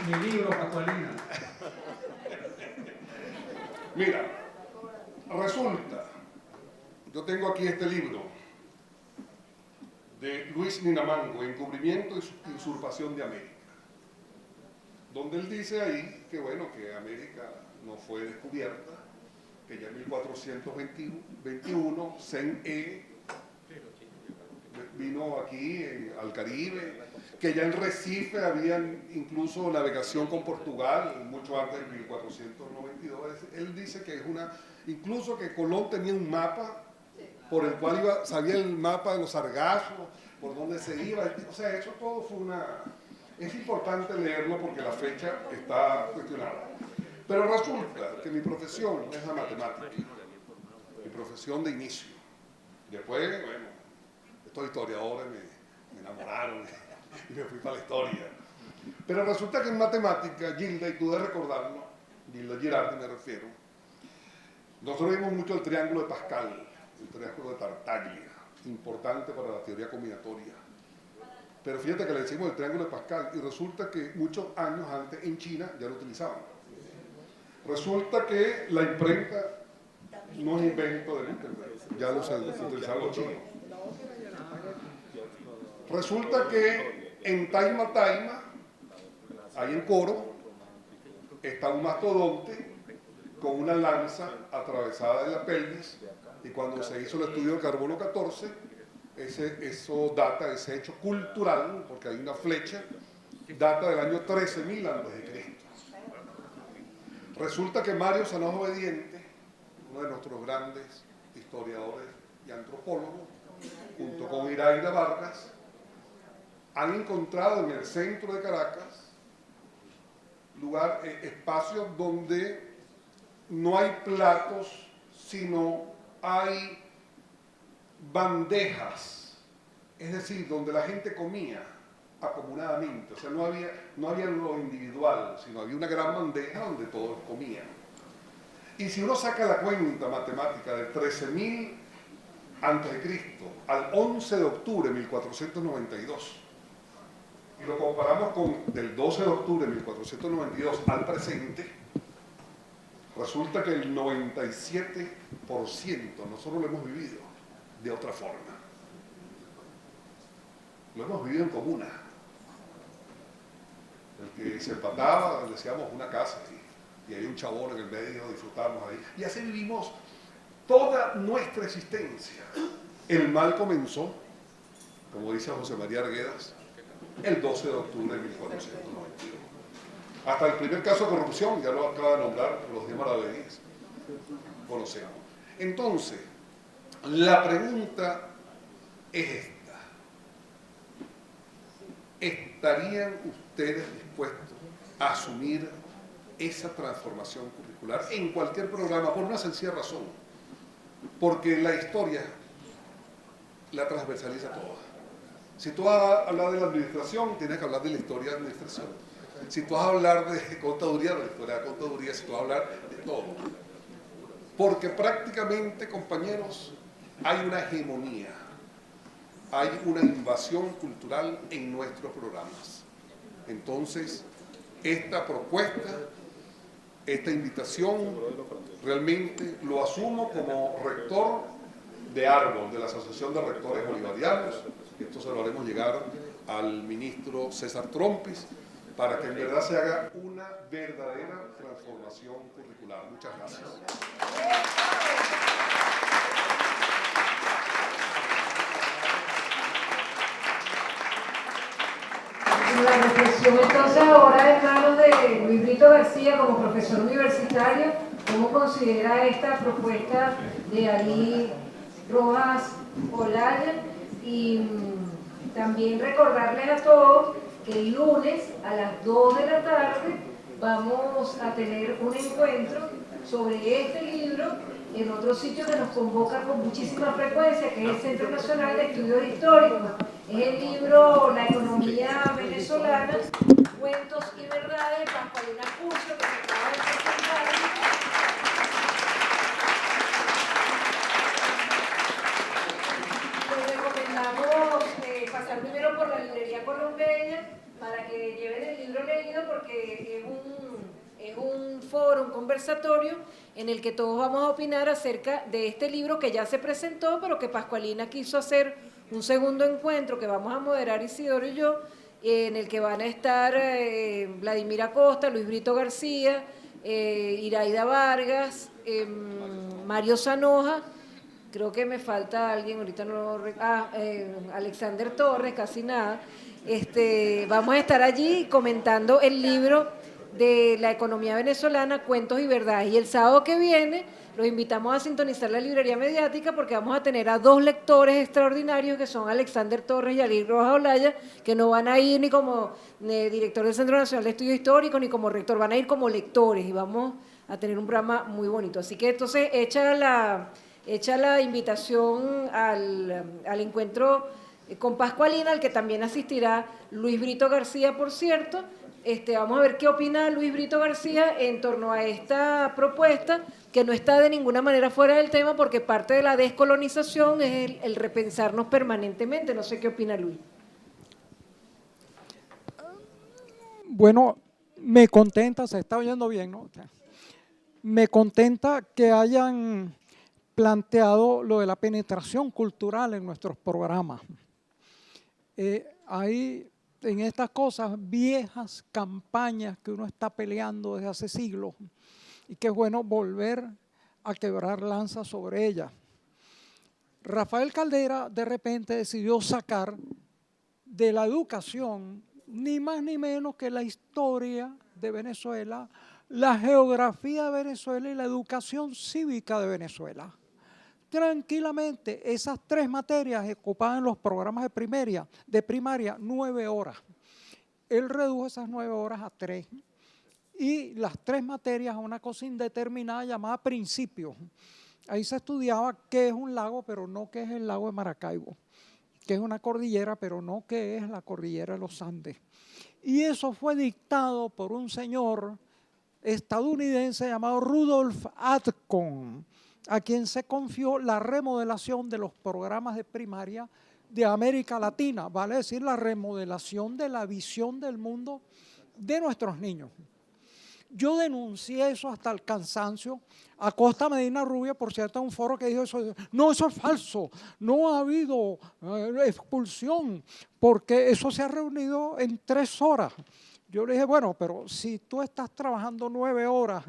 Mi libro, Pascualina. Mira, resulta yo tengo aquí este libro de Luis Ninamango, Encubrimiento y Usurpación de América, donde él dice ahí que, bueno, que América no fue descubierta, que ya en 1421 Sen-E vino aquí al Caribe, que ya en Recife había incluso navegación con Portugal, mucho antes de 1492. Él dice que es incluso que Colón tenía un mapa por el cual sabía el mapa de los sargazos, por dónde se iba. O sea, eso todo fue es importante leerlo porque la fecha está cuestionada. Pero resulta que mi profesión es la matemática, mi profesión de inicio. Después, bueno, estos historiadores me enamoraron y me fui para la historia. Pero resulta que en matemática, Gilda, y tú debes recordarlo, Gilda Girardi me refiero, nosotros vimos mucho el triángulo de Pascal, el triángulo de Tartaglia, importante para la teoría combinatoria. Pero fíjate que le decimos el triángulo de Pascal y resulta que muchos años antes en China ya lo utilizaban. Resulta que la imprenta no es invento de Gutenberg, ya lo utilizaban los chinos. Resulta que en Taima Taima, ahí en Coro, está un mastodonte con una lanza atravesada de la pelvis, y cuando se hizo el estudio del carbono 14, eso data, ese hecho cultural, porque hay una flecha, data del año 13.000 a.C. Resulta que Mario Sanz Obediente, uno de nuestros grandes historiadores y antropólogos, junto con Iraida Vargas, han encontrado en el centro de Caracas espacios donde no hay platos, sino hay bandejas, es decir, donde la gente comía acomunadamente, o sea, no había lo individual, sino había una gran bandeja donde todos comían. Y si uno saca la cuenta matemática de 13.000 a.C. al 11 de octubre de 1492, y lo comparamos con del 12 de octubre de 1492 al presente, resulta que el 97% nosotros lo hemos vivido de otra forma. Lo hemos vivido en comuna. El que se empataba, decíamos, una casa y hay un chabón en el medio, disfrutamos ahí. Y así vivimos toda nuestra existencia. El mal comenzó, como dice José María Arguedas, el 12 de octubre de 1492. Hasta el primer caso de corrupción, ya lo acaba de nombrar los 10 maravedíes, conocemos. Entonces, la pregunta es esta. ¿Estarían ustedes dispuestos a asumir esa transformación curricular en cualquier programa? Por una sencilla razón. Porque la historia la transversaliza toda. Si tú vas a hablar de la administración, tienes que hablar de la historia de la administración. Si tú vas a hablar de contaduría, de la historia de la contaduría. Si tú vas a hablar de todo. Porque prácticamente, compañeros, hay una hegemonía, hay una invasión cultural en nuestros programas. Entonces, esta propuesta, esta invitación, realmente lo asumo como rector de Árbol, de la Asociación de Rectores Bolivarianos. Esto se lo haremos llegar al ministro César Trompis, para que en verdad se haga una verdadera transformación curricular. Muchas gracias. La reflexión entonces ahora en manos de Luis Brito García como profesor universitario, ¿cómo considera esta propuesta de Ali Rojas Olaya? Y también recordarles a todos que el lunes a las 2 de la tarde vamos a tener un encuentro sobre este libro en otro sitio que nos convoca con muchísima frecuencia, que es el Centro Nacional de Estudios Históricos. Es el libro La economía venezolana, cuentos y verdades, bajo el curso que se acaba de presentar. Les recomendamos pasar primero por la librería colombeña para que lleven el libro leído, porque es un foro, conversatorio en el que todos vamos a opinar acerca de este libro que ya se presentó, pero que Pascualina quiso hacer un segundo encuentro que vamos a moderar Isidoro y yo, en el que van a estar Vladimir Acosta, Luis Brito García, Iraida Vargas, Mario Zanoja, creo que me falta alguien, ahorita no Alexander Torres, casi nada. Vamos a estar allí comentando el libro de la economía venezolana, Cuentos y Verdades. Y el sábado que viene los invitamos a sintonizar la librería mediática porque vamos a tener a dos lectores extraordinarios que son Alexander Torres y Alí Rojas Olaya, que no van a ir ni como director del Centro Nacional de Estudios Históricos ni como rector, van a ir como lectores y vamos a tener un programa muy bonito. Así que entonces echa la invitación al encuentro con Pascualina, al que también asistirá Luis Brito García, por cierto. Vamos a ver qué opina Luis Brito García en torno a esta propuesta, que no está de ninguna manera fuera del tema, porque parte de la descolonización es el repensarnos permanentemente. No sé qué opina Luis. Bueno, me contenta, se está oyendo bien, ¿no? Me contenta que hayan planteado lo de la penetración cultural en nuestros programas. Hay en estas cosas viejas campañas que uno está peleando desde hace siglos y que es bueno volver a quebrar lanzas sobre ellas. Rafael Caldera de repente decidió sacar de la educación ni más ni menos que la historia de Venezuela, la geografía de Venezuela y la educación cívica de Venezuela. Tranquilamente, esas tres materias ocupaban los programas de primaria 9 horas. Él redujo esas 9 horas a 3 y las 3 materias a una cosa indeterminada llamada principios. Ahí se estudiaba qué es un lago, pero no qué es el lago de Maracaibo, qué es una cordillera, pero no qué es la cordillera de los Andes. Y eso fue dictado por un señor estadounidense llamado Rudolf Atkin, a quien se confió la remodelación de los programas de primaria de América Latina, vale decir, la remodelación de la visión del mundo de nuestros niños. Yo denuncié eso hasta el cansancio. Acosta Medina Rubio, por cierto, en un foro que dijo eso, no, eso es falso, no ha habido expulsión, porque eso se ha reunido en 3 horas. Yo le dije, bueno, pero si tú estás trabajando 9 horas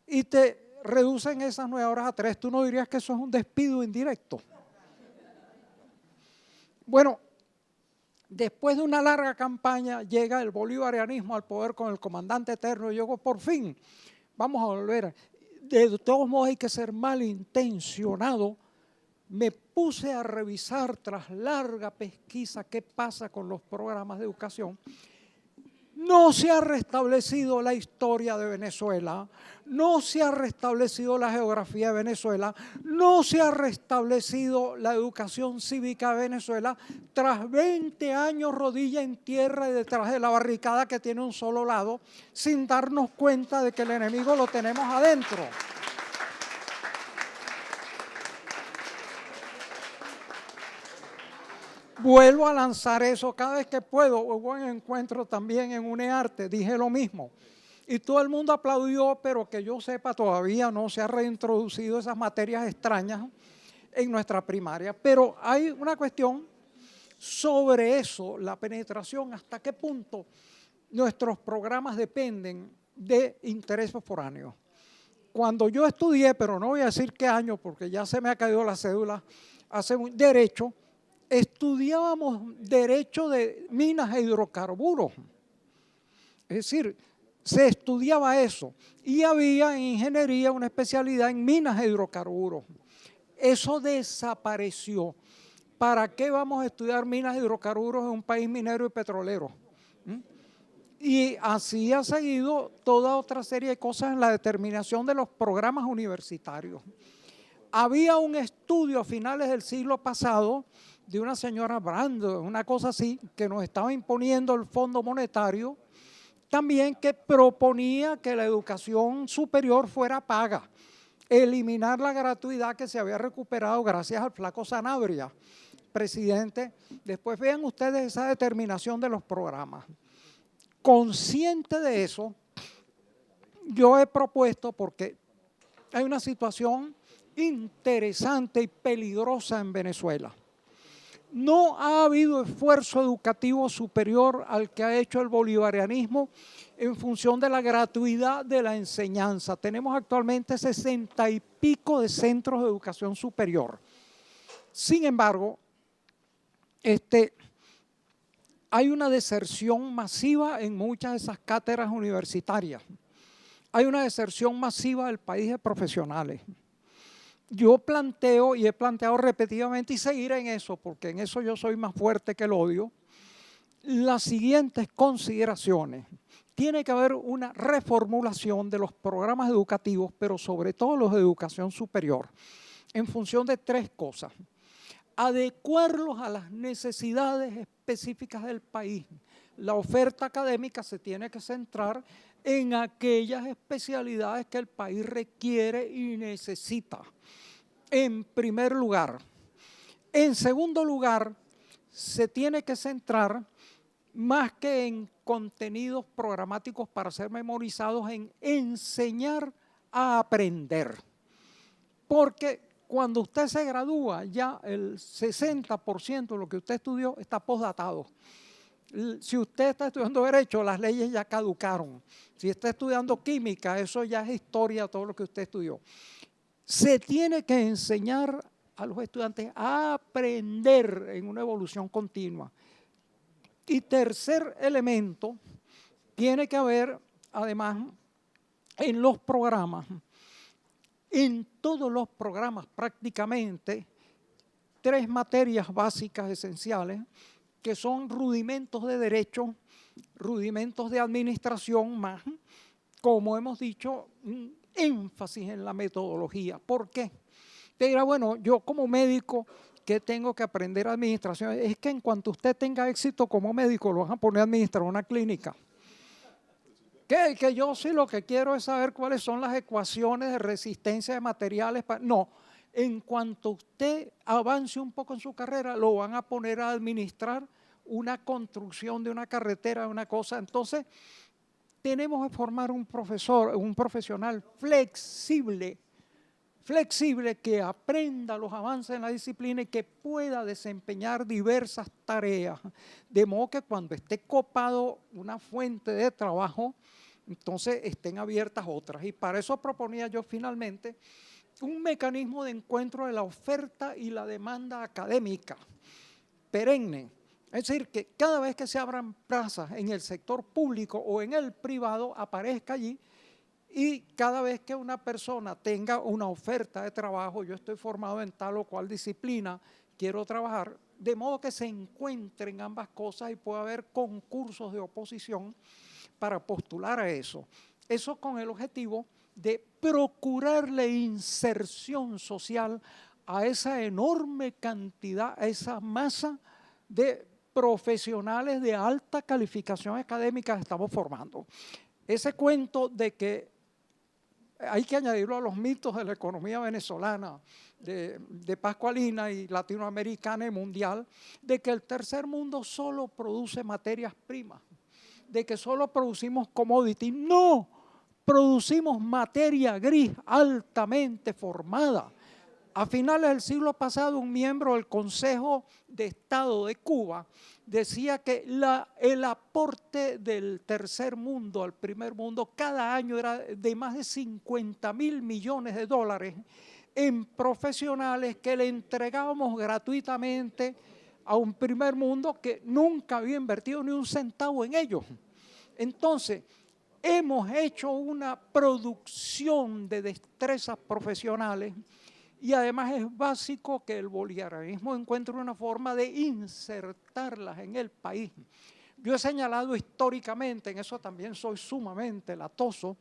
y te reducen esas 9 horas a 3, ¿tú no dirías que eso es un despido indirecto? Bueno, después de una larga campaña llega el bolivarianismo al poder con el comandante eterno y yo digo, por fin, vamos a volver. De todos modos hay que ser malintencionado. Me puse a revisar tras larga pesquisa qué pasa con los programas de educación. No se ha restablecido la historia de Venezuela, no se ha restablecido la geografía de Venezuela, no se ha restablecido la educación cívica de Venezuela tras 20 años rodilla en tierra y detrás de la barricada que tiene un solo lado, sin darnos cuenta de que el enemigo lo tenemos adentro. Vuelvo a lanzar eso cada vez que puedo. Hubo un encuentro también en UNEARTE, dije lo mismo. Y todo el mundo aplaudió, pero que yo sepa todavía no se ha reintroducido esas materias extrañas en nuestra primaria. Pero hay una cuestión sobre eso, la penetración, hasta qué punto nuestros programas dependen de intereses foráneos. Cuando yo estudié, pero no voy a decir qué año porque ya se me ha caído la cédula, hace derecho, estudiábamos derecho de minas e hidrocarburos. Es decir, se estudiaba eso. Y había en ingeniería una especialidad en minas e hidrocarburos. Eso desapareció. ¿Para qué vamos a estudiar minas e hidrocarburos en un país minero y petrolero? Y así ha seguido toda otra serie de cosas en la determinación de los programas universitarios. Había un estudio a finales del siglo pasado de una señora Brando, una cosa así, que nos estaba imponiendo el Fondo Monetario, también que proponía que la educación superior fuera paga, eliminar la gratuidad que se había recuperado gracias al flaco Sanabria, presidente. Después vean ustedes esa determinación de los programas. Consciente de eso, yo he propuesto, porque hay una situación interesante y peligrosa en Venezuela. No ha habido esfuerzo educativo superior al que ha hecho el bolivarianismo en función de la gratuidad de la enseñanza. Tenemos actualmente 60 y pico de centros de educación superior. Sin embargo, hay una deserción masiva en muchas de esas cátedras universitarias. Hay una deserción masiva del país de profesionales. Yo planteo, y he planteado repetidamente, y seguiré en eso, porque en eso yo soy más fuerte que el odio, las siguientes consideraciones. Tiene que haber una reformulación de los programas educativos, pero sobre todo los de educación superior, en función de tres cosas. Adecuarlos a las necesidades específicas del país. La oferta académica se tiene que centrar en aquellas especialidades que el país requiere y necesita, en primer lugar. En segundo lugar, se tiene que centrar, más que en contenidos programáticos para ser memorizados, en enseñar a aprender. Porque cuando usted se gradúa, ya el 60% de lo que usted estudió está postdatado. Si usted está estudiando Derecho, las leyes ya caducaron. Si está estudiando Química, eso ya es historia, todo lo que usted estudió. Se tiene que enseñar a los estudiantes a aprender en una evolución continua. Y tercer elemento, tiene que haber, además, en los programas, en todos los programas prácticamente, tres materias básicas esenciales, que son rudimentos de derecho, rudimentos de administración, más, como hemos dicho, un énfasis en la metodología. ¿Por qué? Te dirá, bueno, yo como médico, ¿qué tengo que aprender administración? Es que en cuanto usted tenga éxito como médico, lo van a poner a administrar una clínica. Que yo sí lo que quiero es saber cuáles son las ecuaciones de resistencia de materiales. No, en cuanto usted avance un poco en su carrera, lo van a poner a administrar una construcción de una carretera, una cosa. Entonces, tenemos que formar un profesional flexible que aprenda los avances en la disciplina y que pueda desempeñar diversas tareas, de modo que cuando esté copado una fuente de trabajo, entonces estén abiertas otras. Y para eso proponía yo finalmente un mecanismo de encuentro de la oferta y la demanda académica perenne. Es decir, que cada vez que se abran plazas en el sector público o en el privado, aparezca allí, y cada vez que una persona tenga una oferta de trabajo, yo estoy formado en tal o cual disciplina, quiero trabajar, de modo que se encuentren ambas cosas y pueda haber concursos de oposición para postular a eso. Eso con el objetivo de procurarle inserción social a esa enorme cantidad, a esa masa de profesionales de alta calificación académica que estamos formando. Ese cuento de que hay que añadirlo a los mitos de la economía venezolana, de pascualina y latinoamericana y mundial, de que el tercer mundo solo produce materias primas, de que solo producimos commodity. No, producimos materia gris altamente formada. A finales del siglo pasado, un miembro del Consejo de Estado de Cuba decía que el aporte del tercer mundo al primer mundo cada año era de más de 50.000 millones de dólares en profesionales que le entregábamos gratuitamente a un primer mundo que nunca había invertido ni un centavo en ellos. Entonces, hemos hecho una producción de destrezas profesionales. Y además es básico que el bolivarianismo encuentre una forma de insertarlas en el país. Yo he señalado históricamente, en eso también soy sumamente latoso,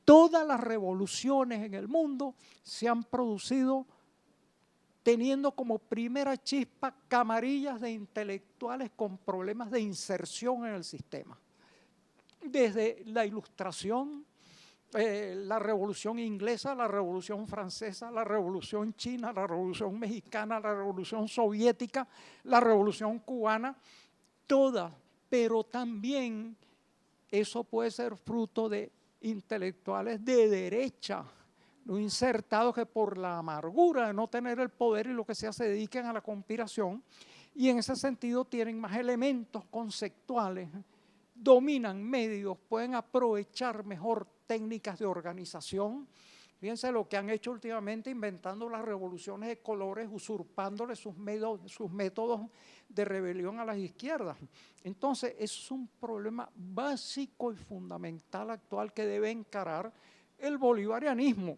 todas las revoluciones en el mundo se han producido teniendo como primera chispa camarillas de intelectuales con problemas de inserción en el sistema. Desde la Ilustración, la Revolución Inglesa, la Revolución Francesa, la Revolución China, la Revolución Mexicana, la Revolución Soviética, la Revolución Cubana, todas, pero también eso puede ser fruto de intelectuales de derecha, los insertados que por la amargura de no tener el poder y lo que sea se dediquen a la conspiración, y en ese sentido tienen más elementos conceptuales, dominan medios, pueden aprovechar mejor técnicas de organización. Fíjense lo que han hecho últimamente, inventando las revoluciones de colores, usurpándole sus métodos de rebelión a las izquierdas. Entonces, eso es un problema básico y fundamental actual que debe encarar el bolivarianismo.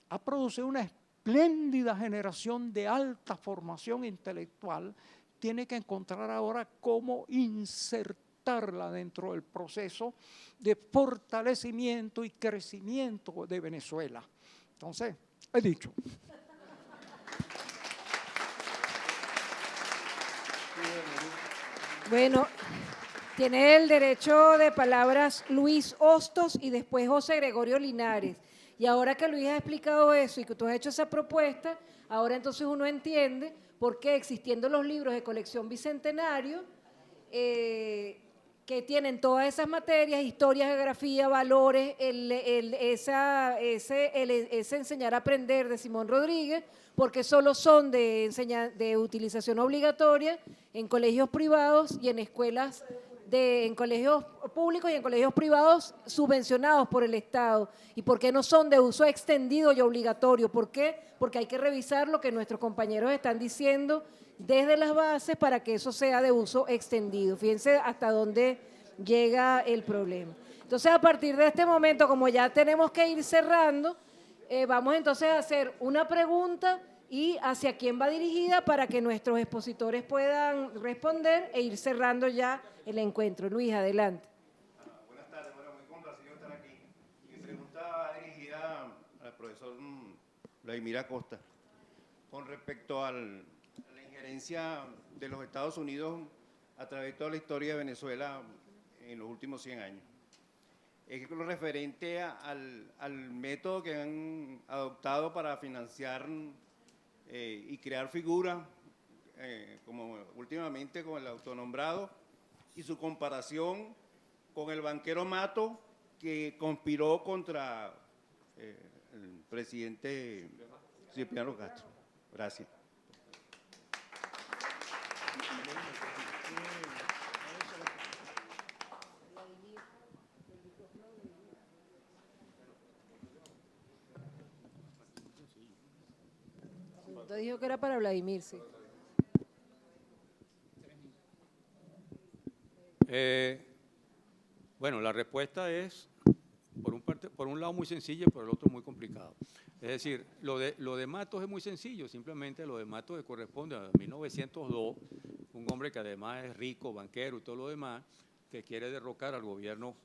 Ha producido una espléndida generación de alta formación intelectual, tiene que encontrar ahora cómo insertarla dentro del proceso de fortalecimiento y crecimiento de Venezuela. Entonces, he dicho. Bueno, tiene el derecho de palabras Luis Hostos y después José Gregorio Linares. Y ahora que Luis ha explicado eso y que tú has hecho esa propuesta, ahora entonces uno entiende por qué, existiendo los libros de colección Bicentenario, que tienen todas esas materias, historia, geografía, valores, ese enseñar a aprender de Simón Rodríguez, porque solo son de utilización obligatoria en colegios privados y en escuelas, en colegios públicos y en colegios privados subvencionados por el Estado. ¿Y por qué no son de uso extendido y obligatorio? ¿Por qué? Porque hay que revisar lo que nuestros compañeros están diciendo desde las bases para que eso sea de uso extendido. Fíjense hasta dónde llega el problema. Entonces, a partir de este momento, como ya tenemos que ir cerrando, vamos entonces a hacer una pregunta y hacia quién va dirigida para que nuestros expositores puedan responder e ir cerrando ya el encuentro. Luis, adelante. Buenas tardes, bueno, muy complacido de estar aquí. Mi pregunta va dirigida al profesor Vladimir Acosta con respecto a la injerencia de los Estados Unidos a través de toda la historia de Venezuela en los últimos 100 años. Es lo referente al método que han adoptado para financiar y crear figuras, como últimamente con el autonombrado, y su comparación con el banquero Mato, que conspiró contra el presidente Cipriano Castro. Gracias. Te dijo que era para Vladimir, sí. Bueno, la respuesta es, por un lado muy sencilla y por el otro muy complicado. Es decir, lo de Matos es muy sencillo, simplemente lo de Matos que corresponde a 1902, un hombre que además es rico, banquero y todo lo demás, que quiere derrocar al gobierno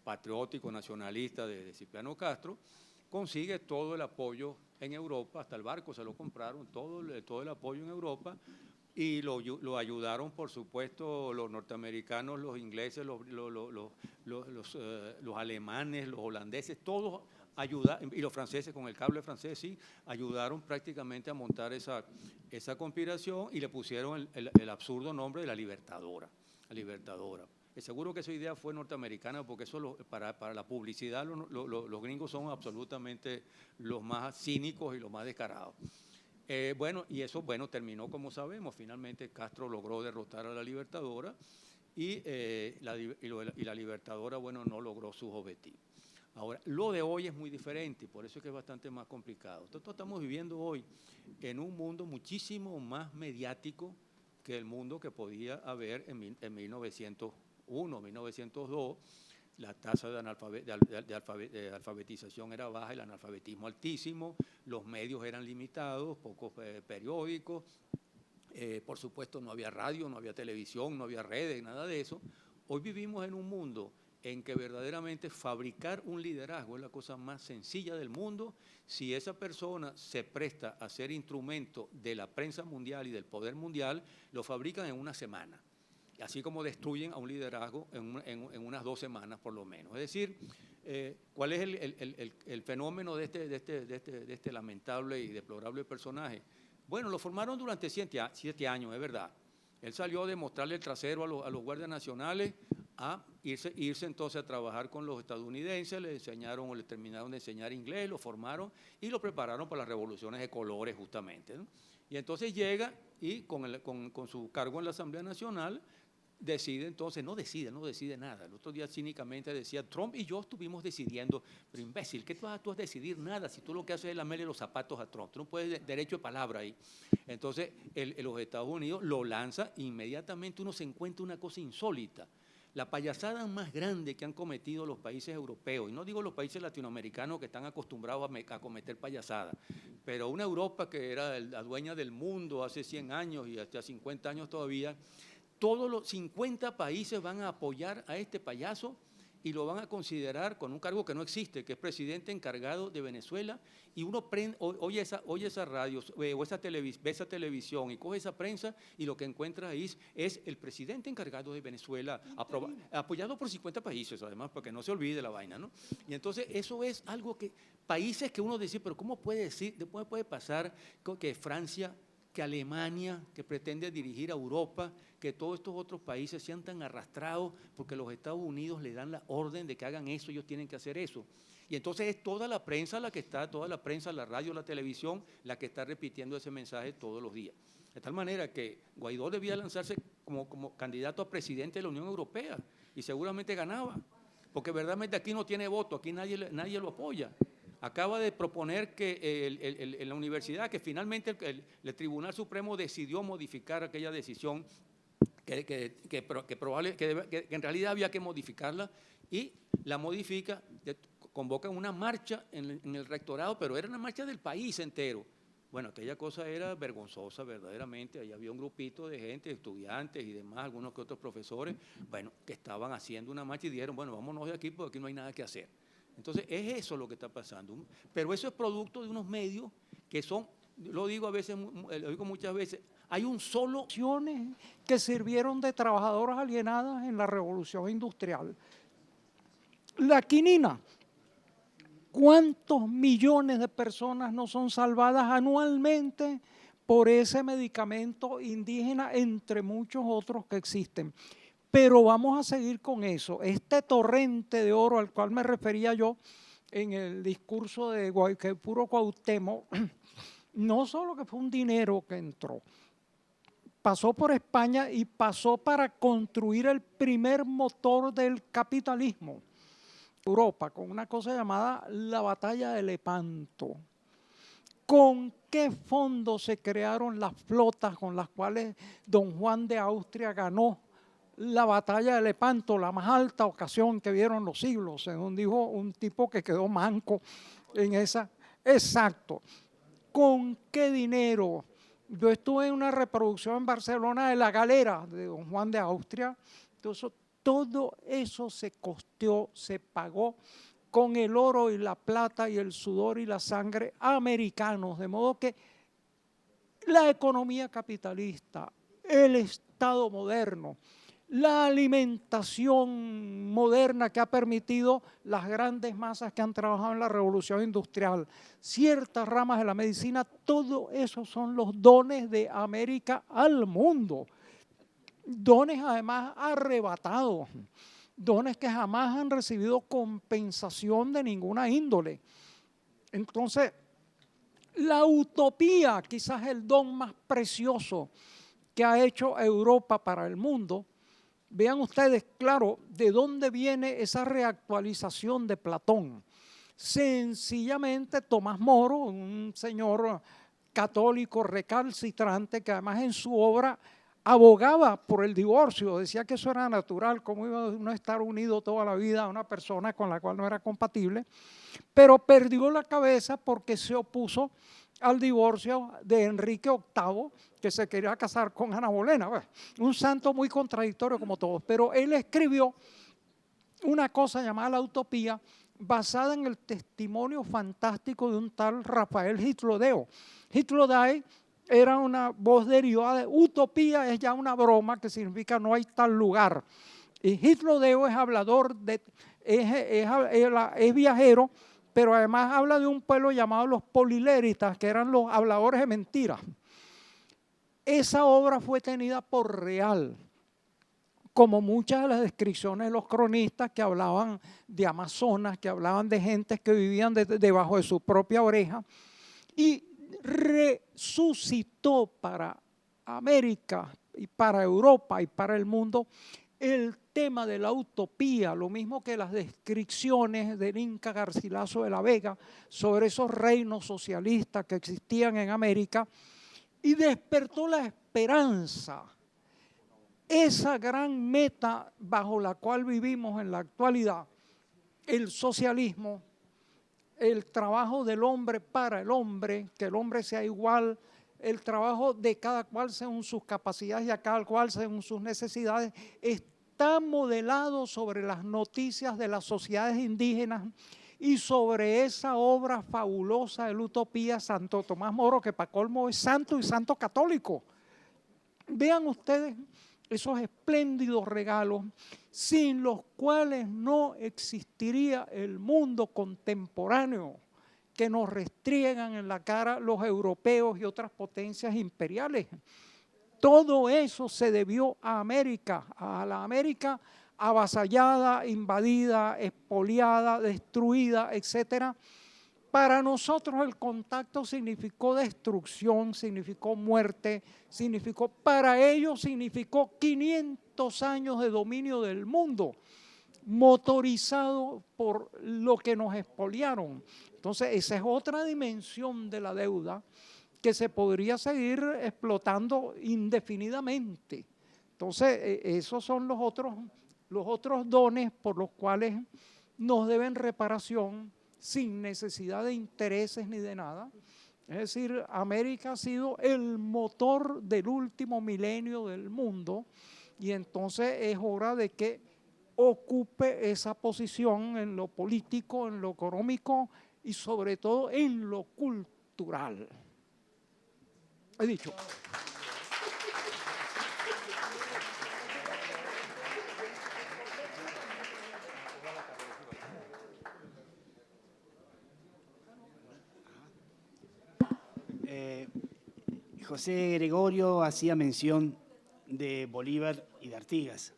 patriótico, nacionalista de Cipriano Castro, consigue todo el apoyo en Europa, hasta el barco se lo compraron, todo el apoyo en Europa, y lo ayudaron, por supuesto, los norteamericanos, los ingleses, los alemanes, los holandeses, todos ayudaron, y los franceses con el cable francés, sí, ayudaron prácticamente a montar esa conspiración y le pusieron el absurdo nombre de la Libertadora. Seguro que esa idea fue norteamericana, porque eso para la publicidad los gringos son absolutamente los más cínicos y los más descarados. Bueno, y eso terminó como sabemos. Finalmente Castro logró derrotar a la Libertadora y la Libertadora, bueno, no logró sus objetivos. Ahora, lo de hoy es muy diferente, por eso es que es bastante más complicado. Nosotros estamos viviendo hoy en un mundo muchísimo más mediático que el mundo que podía haber en 1901, 1902. La tasa de alfabetización era baja, el analfabetismo altísimo, los medios eran limitados, pocos periódicos, por supuesto no había radio, no había televisión, no había redes, nada de eso. Hoy vivimos en un mundo en que verdaderamente fabricar un liderazgo es la cosa más sencilla del mundo si esa persona se presta a ser instrumento de la prensa mundial y del poder mundial, lo fabrican en una semana. Así como destruyen a un liderazgo en unas 2 semanas por lo menos. Es decir, ¿cuál es el fenómeno de este lamentable y deplorable personaje? Bueno, lo formaron durante 7 años, es verdad. Él salió a demostrarle el trasero a los guardias nacionales a irse entonces a trabajar con los estadounidenses, le enseñaron o le terminaron de enseñar inglés, lo formaron y lo prepararon para las revoluciones de colores justamente, ¿no? Y entonces llega y con su cargo en la Asamblea Nacional decide entonces, no decide nada. El otro día cínicamente decía, Trump y yo estuvimos decidiendo, pero imbécil, ¿qué tú vas a decidir nada si tú lo que haces es lamerle los zapatos a Trump? Tú no puedes derecho de palabra ahí. Entonces los Estados Unidos lo lanza e inmediatamente uno se encuentra una cosa insólita. La payasada más grande que han cometido los países europeos, y no digo los países latinoamericanos que están acostumbrados a cometer payasadas, pero una Europa que era la dueña del mundo hace 100 años y hasta 50 años todavía, todos los 50 países van a apoyar a este payaso y lo van a considerar con un cargo que no existe, que es presidente encargado de Venezuela, y uno oye esa radio o ve esa televisión y coge esa prensa y lo que encuentra ahí es el presidente encargado de Venezuela, apoyado por 50 países además, para que no se olvide la vaina, ¿no? Y entonces eso es algo que, países que uno dice, pero ¿cómo puede pasar que Francia, que Alemania, que pretende dirigir a Europa, que todos estos otros países sean tan arrastrados porque los Estados Unidos le dan la orden de que hagan eso, ellos tienen que hacer eso? Y entonces es toda la prensa, la radio, la televisión, la que está repitiendo ese mensaje todos los días. De tal manera que Guaidó debía lanzarse como candidato a presidente de la Unión Europea y seguramente ganaba, porque verdaderamente aquí no tiene voto, aquí nadie lo apoya. Acaba de proponer que en la universidad, que finalmente el Tribunal Supremo decidió modificar aquella decisión que en realidad había que modificarla, y la modifica, convocan una marcha en el rectorado, pero era una marcha del país entero. Bueno, aquella cosa era vergonzosa verdaderamente, ahí había un grupito de gente, estudiantes y demás, algunos que otros profesores, bueno, que estaban haciendo una marcha y dijeron, bueno, vámonos de aquí porque aquí no hay nada que hacer. Entonces, es eso lo que está pasando. Pero eso es producto de unos medios que son, lo digo a veces, lo digo muchas veces, hay un solo... que sirvieron de trabajadoras alienadas en la Revolución Industrial. La quinina. ¿Cuántos millones de personas no son salvadas anualmente por ese medicamento indígena, entre muchos otros que existen? Pero vamos a seguir con eso. Este torrente de oro al cual me refería yo en el discurso de Guayquipuro Cuauhtémoc, no solo que fue un dinero que entró, pasó por España y pasó para construir el primer motor del capitalismo. Europa, con una cosa llamada la Batalla de Lepanto. ¿Con qué fondos se crearon las flotas con las cuales don Juan de Austria ganó la Batalla de Lepanto, la más alta ocasión que vieron los siglos, según dijo un tipo que quedó manco en esa? Exacto. ¿Con qué dinero? Yo estuve en una reproducción en Barcelona de La Galera de don Juan de Austria. Entonces, todo eso se costeó, se pagó con el oro y la plata y el sudor y la sangre americanos, de modo que la economía capitalista, el Estado moderno, la alimentación moderna que ha permitido las grandes masas que han trabajado en la revolución industrial, ciertas ramas de la medicina, todo eso son los dones de América al mundo. Dones además arrebatados, dones que jamás han recibido compensación de ninguna índole. Entonces, la utopía, quizás el don más precioso que ha hecho Europa para el mundo. Vean ustedes, claro, de dónde viene esa reactualización de Platón. Sencillamente Tomás Moro, un señor católico recalcitrante que además en su obra abogaba por el divorcio, decía que eso era natural, cómo iba uno a estar unido toda la vida a una persona con la cual no era compatible, pero perdió la cabeza porque se opuso al divorcio de Enrique VIII, que se quería casar con Ana Bolena. Bueno, un santo muy contradictorio como todos, pero él escribió una cosa llamada La Utopía, basada en el testimonio fantástico de un tal Rafael Gitlodeo. Gitlodeo era una voz derivada de utopía, es ya una broma que significa no hay tal lugar. Y Gitlodeo es hablador, es viajero, pero además habla de un pueblo llamado los poliléritas, que eran los habladores de mentiras. Esa obra fue tenida por real, como muchas de las descripciones de los cronistas que hablaban de Amazonas, que hablaban de gentes que vivían debajo de su propia oreja, y resucitó para América y para Europa y para el mundo el tema de la utopía, lo mismo que las descripciones del Inca Garcilaso de la Vega sobre esos reinos socialistas que existían en América, y despertó la esperanza, esa gran meta bajo la cual vivimos en la actualidad, el socialismo, el trabajo del hombre para el hombre, que el hombre sea igual, el trabajo de cada cual según sus capacidades y a cada cual según sus necesidades, está modelado sobre las noticias de las sociedades indígenas y sobre esa obra fabulosa de la utopía Santo Tomás Moro, que para colmo es santo y santo católico. Vean ustedes esos espléndidos regalos sin los cuales no existiría el mundo contemporáneo que nos restriegan en la cara los europeos y otras potencias imperiales. Todo eso se debió a América, a la América avasallada, invadida, expoliada, destruida, etcétera. Para nosotros el contacto significó destrucción, significó muerte, para ellos significó 500 años de dominio del mundo, motorizado por lo que nos expoliaron. Entonces, esa es otra dimensión de la deuda que se podría seguir explotando indefinidamente. Entonces, esos son los otros dones por los cuales nos deben reparación sin necesidad de intereses ni de nada. Es decir, América ha sido el motor del último milenio del mundo y entonces es hora de que ocupe esa posición en lo político, en lo económico y sobre todo en lo cultural. He dicho. José Gregorio hacía mención de Bolívar y de Artigas.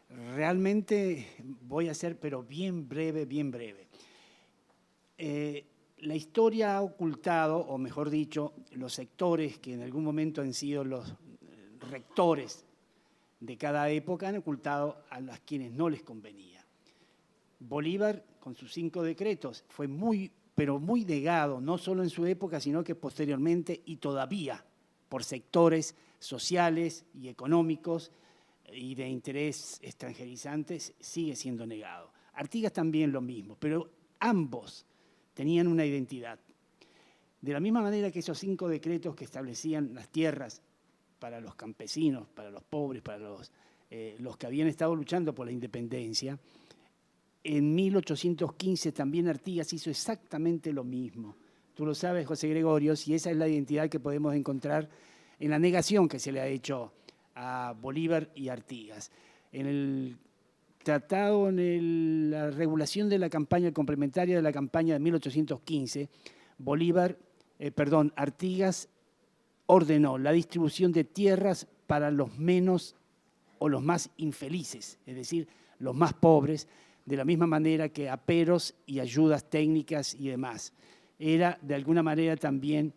Realmente voy a ser, pero bien breve, bien breve. La historia ha ocultado, o mejor dicho, los sectores que en algún momento han sido los rectores de cada época han ocultado a las quienes no les convenía. Bolívar, con sus 5 decretos, fue pero muy negado, no solo en su época, sino que posteriormente y todavía por sectores sociales y económicos y de interés extranjerizantes, sigue siendo negado. Artigas también lo mismo, pero ambos tenían una identidad. De la misma manera que esos 5 decretos que establecían las tierras para los campesinos, para los pobres, para los que habían estado luchando por la independencia, en 1815 también Artigas hizo exactamente lo mismo. Tú lo sabes, José Gregorio, y esa es la identidad que podemos encontrar en la negación que se le ha hecho a Bolívar y Artigas. En el tratado, en la regulación de la campaña complementaria de la campaña de 1815, Artigas ordenó la distribución de tierras para los menos o los más infelices, es decir, los más pobres, de la misma manera que aperos y ayudas técnicas y demás. Era de alguna manera también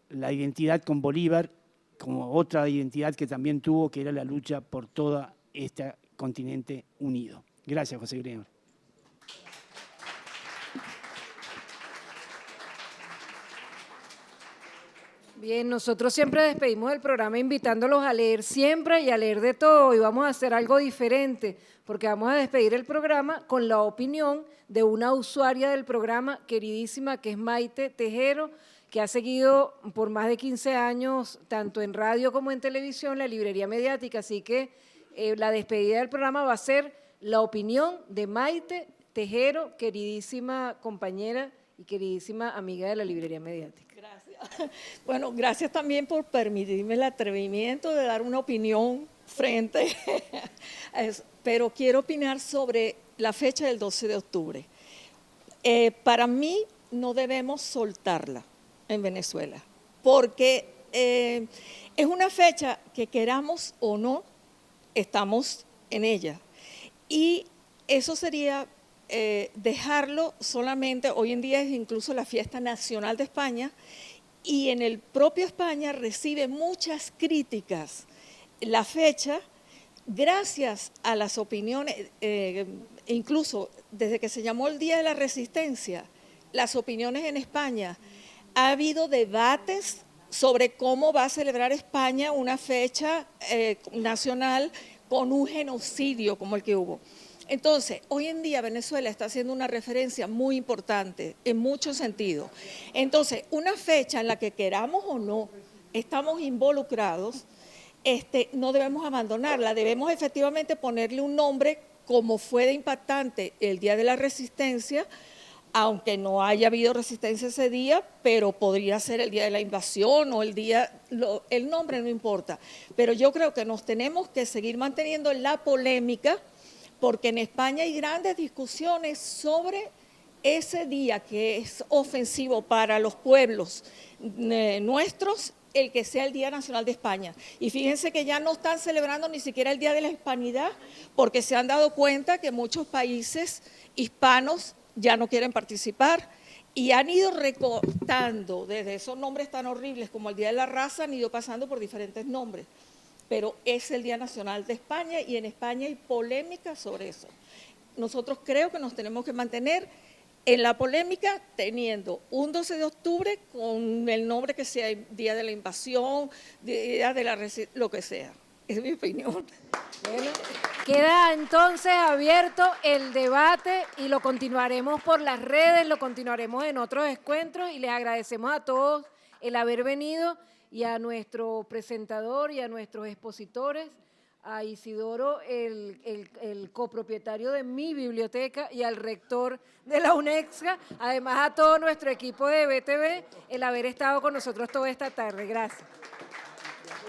la identidad con Bolívar, como otra identidad que también tuvo, que era la lucha por todo este continente unido. Gracias, José Gregorio. Bien, nosotros siempre despedimos el programa invitándolos a leer siempre y a leer de todo, y vamos a hacer algo diferente, porque vamos a despedir el programa con la opinión de una usuaria del programa queridísima, que es Maite Tejero, que ha seguido por más de 15 años, tanto en radio como en televisión, la librería mediática. Así que la despedida del programa va a ser la opinión de Maite Tejero, queridísima compañera y queridísima amiga de la librería mediática. Gracias. Bueno, gracias también por permitirme el atrevimiento de dar una opinión frente a eso. Pero quiero opinar sobre la fecha del 12 de octubre. Para mí no debemos soltarla en Venezuela, porque es una fecha que, queramos o no, estamos en ella. Y eso sería dejarlo solamente, hoy en día es incluso la fiesta nacional de España, y en el propio España recibe muchas críticas la fecha, gracias a las opiniones, incluso desde que se llamó el Día de la Resistencia, las opiniones en España, ha habido debates sobre cómo va a celebrar España una fecha nacional con un genocidio como el que hubo. Entonces, hoy en día Venezuela está haciendo una referencia muy importante en muchos sentidos. Entonces, una fecha en la que queramos o no estamos involucrados, no debemos abandonarla, debemos efectivamente ponerle un nombre como fue de impactante el Día de la Resistencia, aunque no haya habido resistencia ese día, pero podría ser el Día de la Invasión o el nombre no importa. Pero yo creo que nos tenemos que seguir manteniendo en la polémica, porque en España hay grandes discusiones sobre ese día que es ofensivo para los pueblos nuestros, el que sea el Día Nacional de España. Y fíjense que ya no están celebrando ni siquiera el Día de la Hispanidad, porque se han dado cuenta que muchos países hispanos ya no quieren participar y han ido recortando desde esos nombres tan horribles como el Día de la Raza, han ido pasando por diferentes nombres. Pero es el Día Nacional de España y en España hay polémica sobre eso. Nosotros creo que nos tenemos que mantener en la polémica teniendo un 12 de octubre con el nombre que sea Día de la Invasión, Día de la lo que sea. Es mi opinión. Bueno, queda entonces abierto el debate y lo continuaremos por las redes, lo continuaremos en otros encuentros y les agradecemos a todos el haber venido y a nuestro presentador y a nuestros expositores, a Isidoro, el copropietario de mi biblioteca, y al rector de la UNEXCA, además a todo nuestro equipo de BTV, el haber estado con nosotros toda esta tarde. Gracias.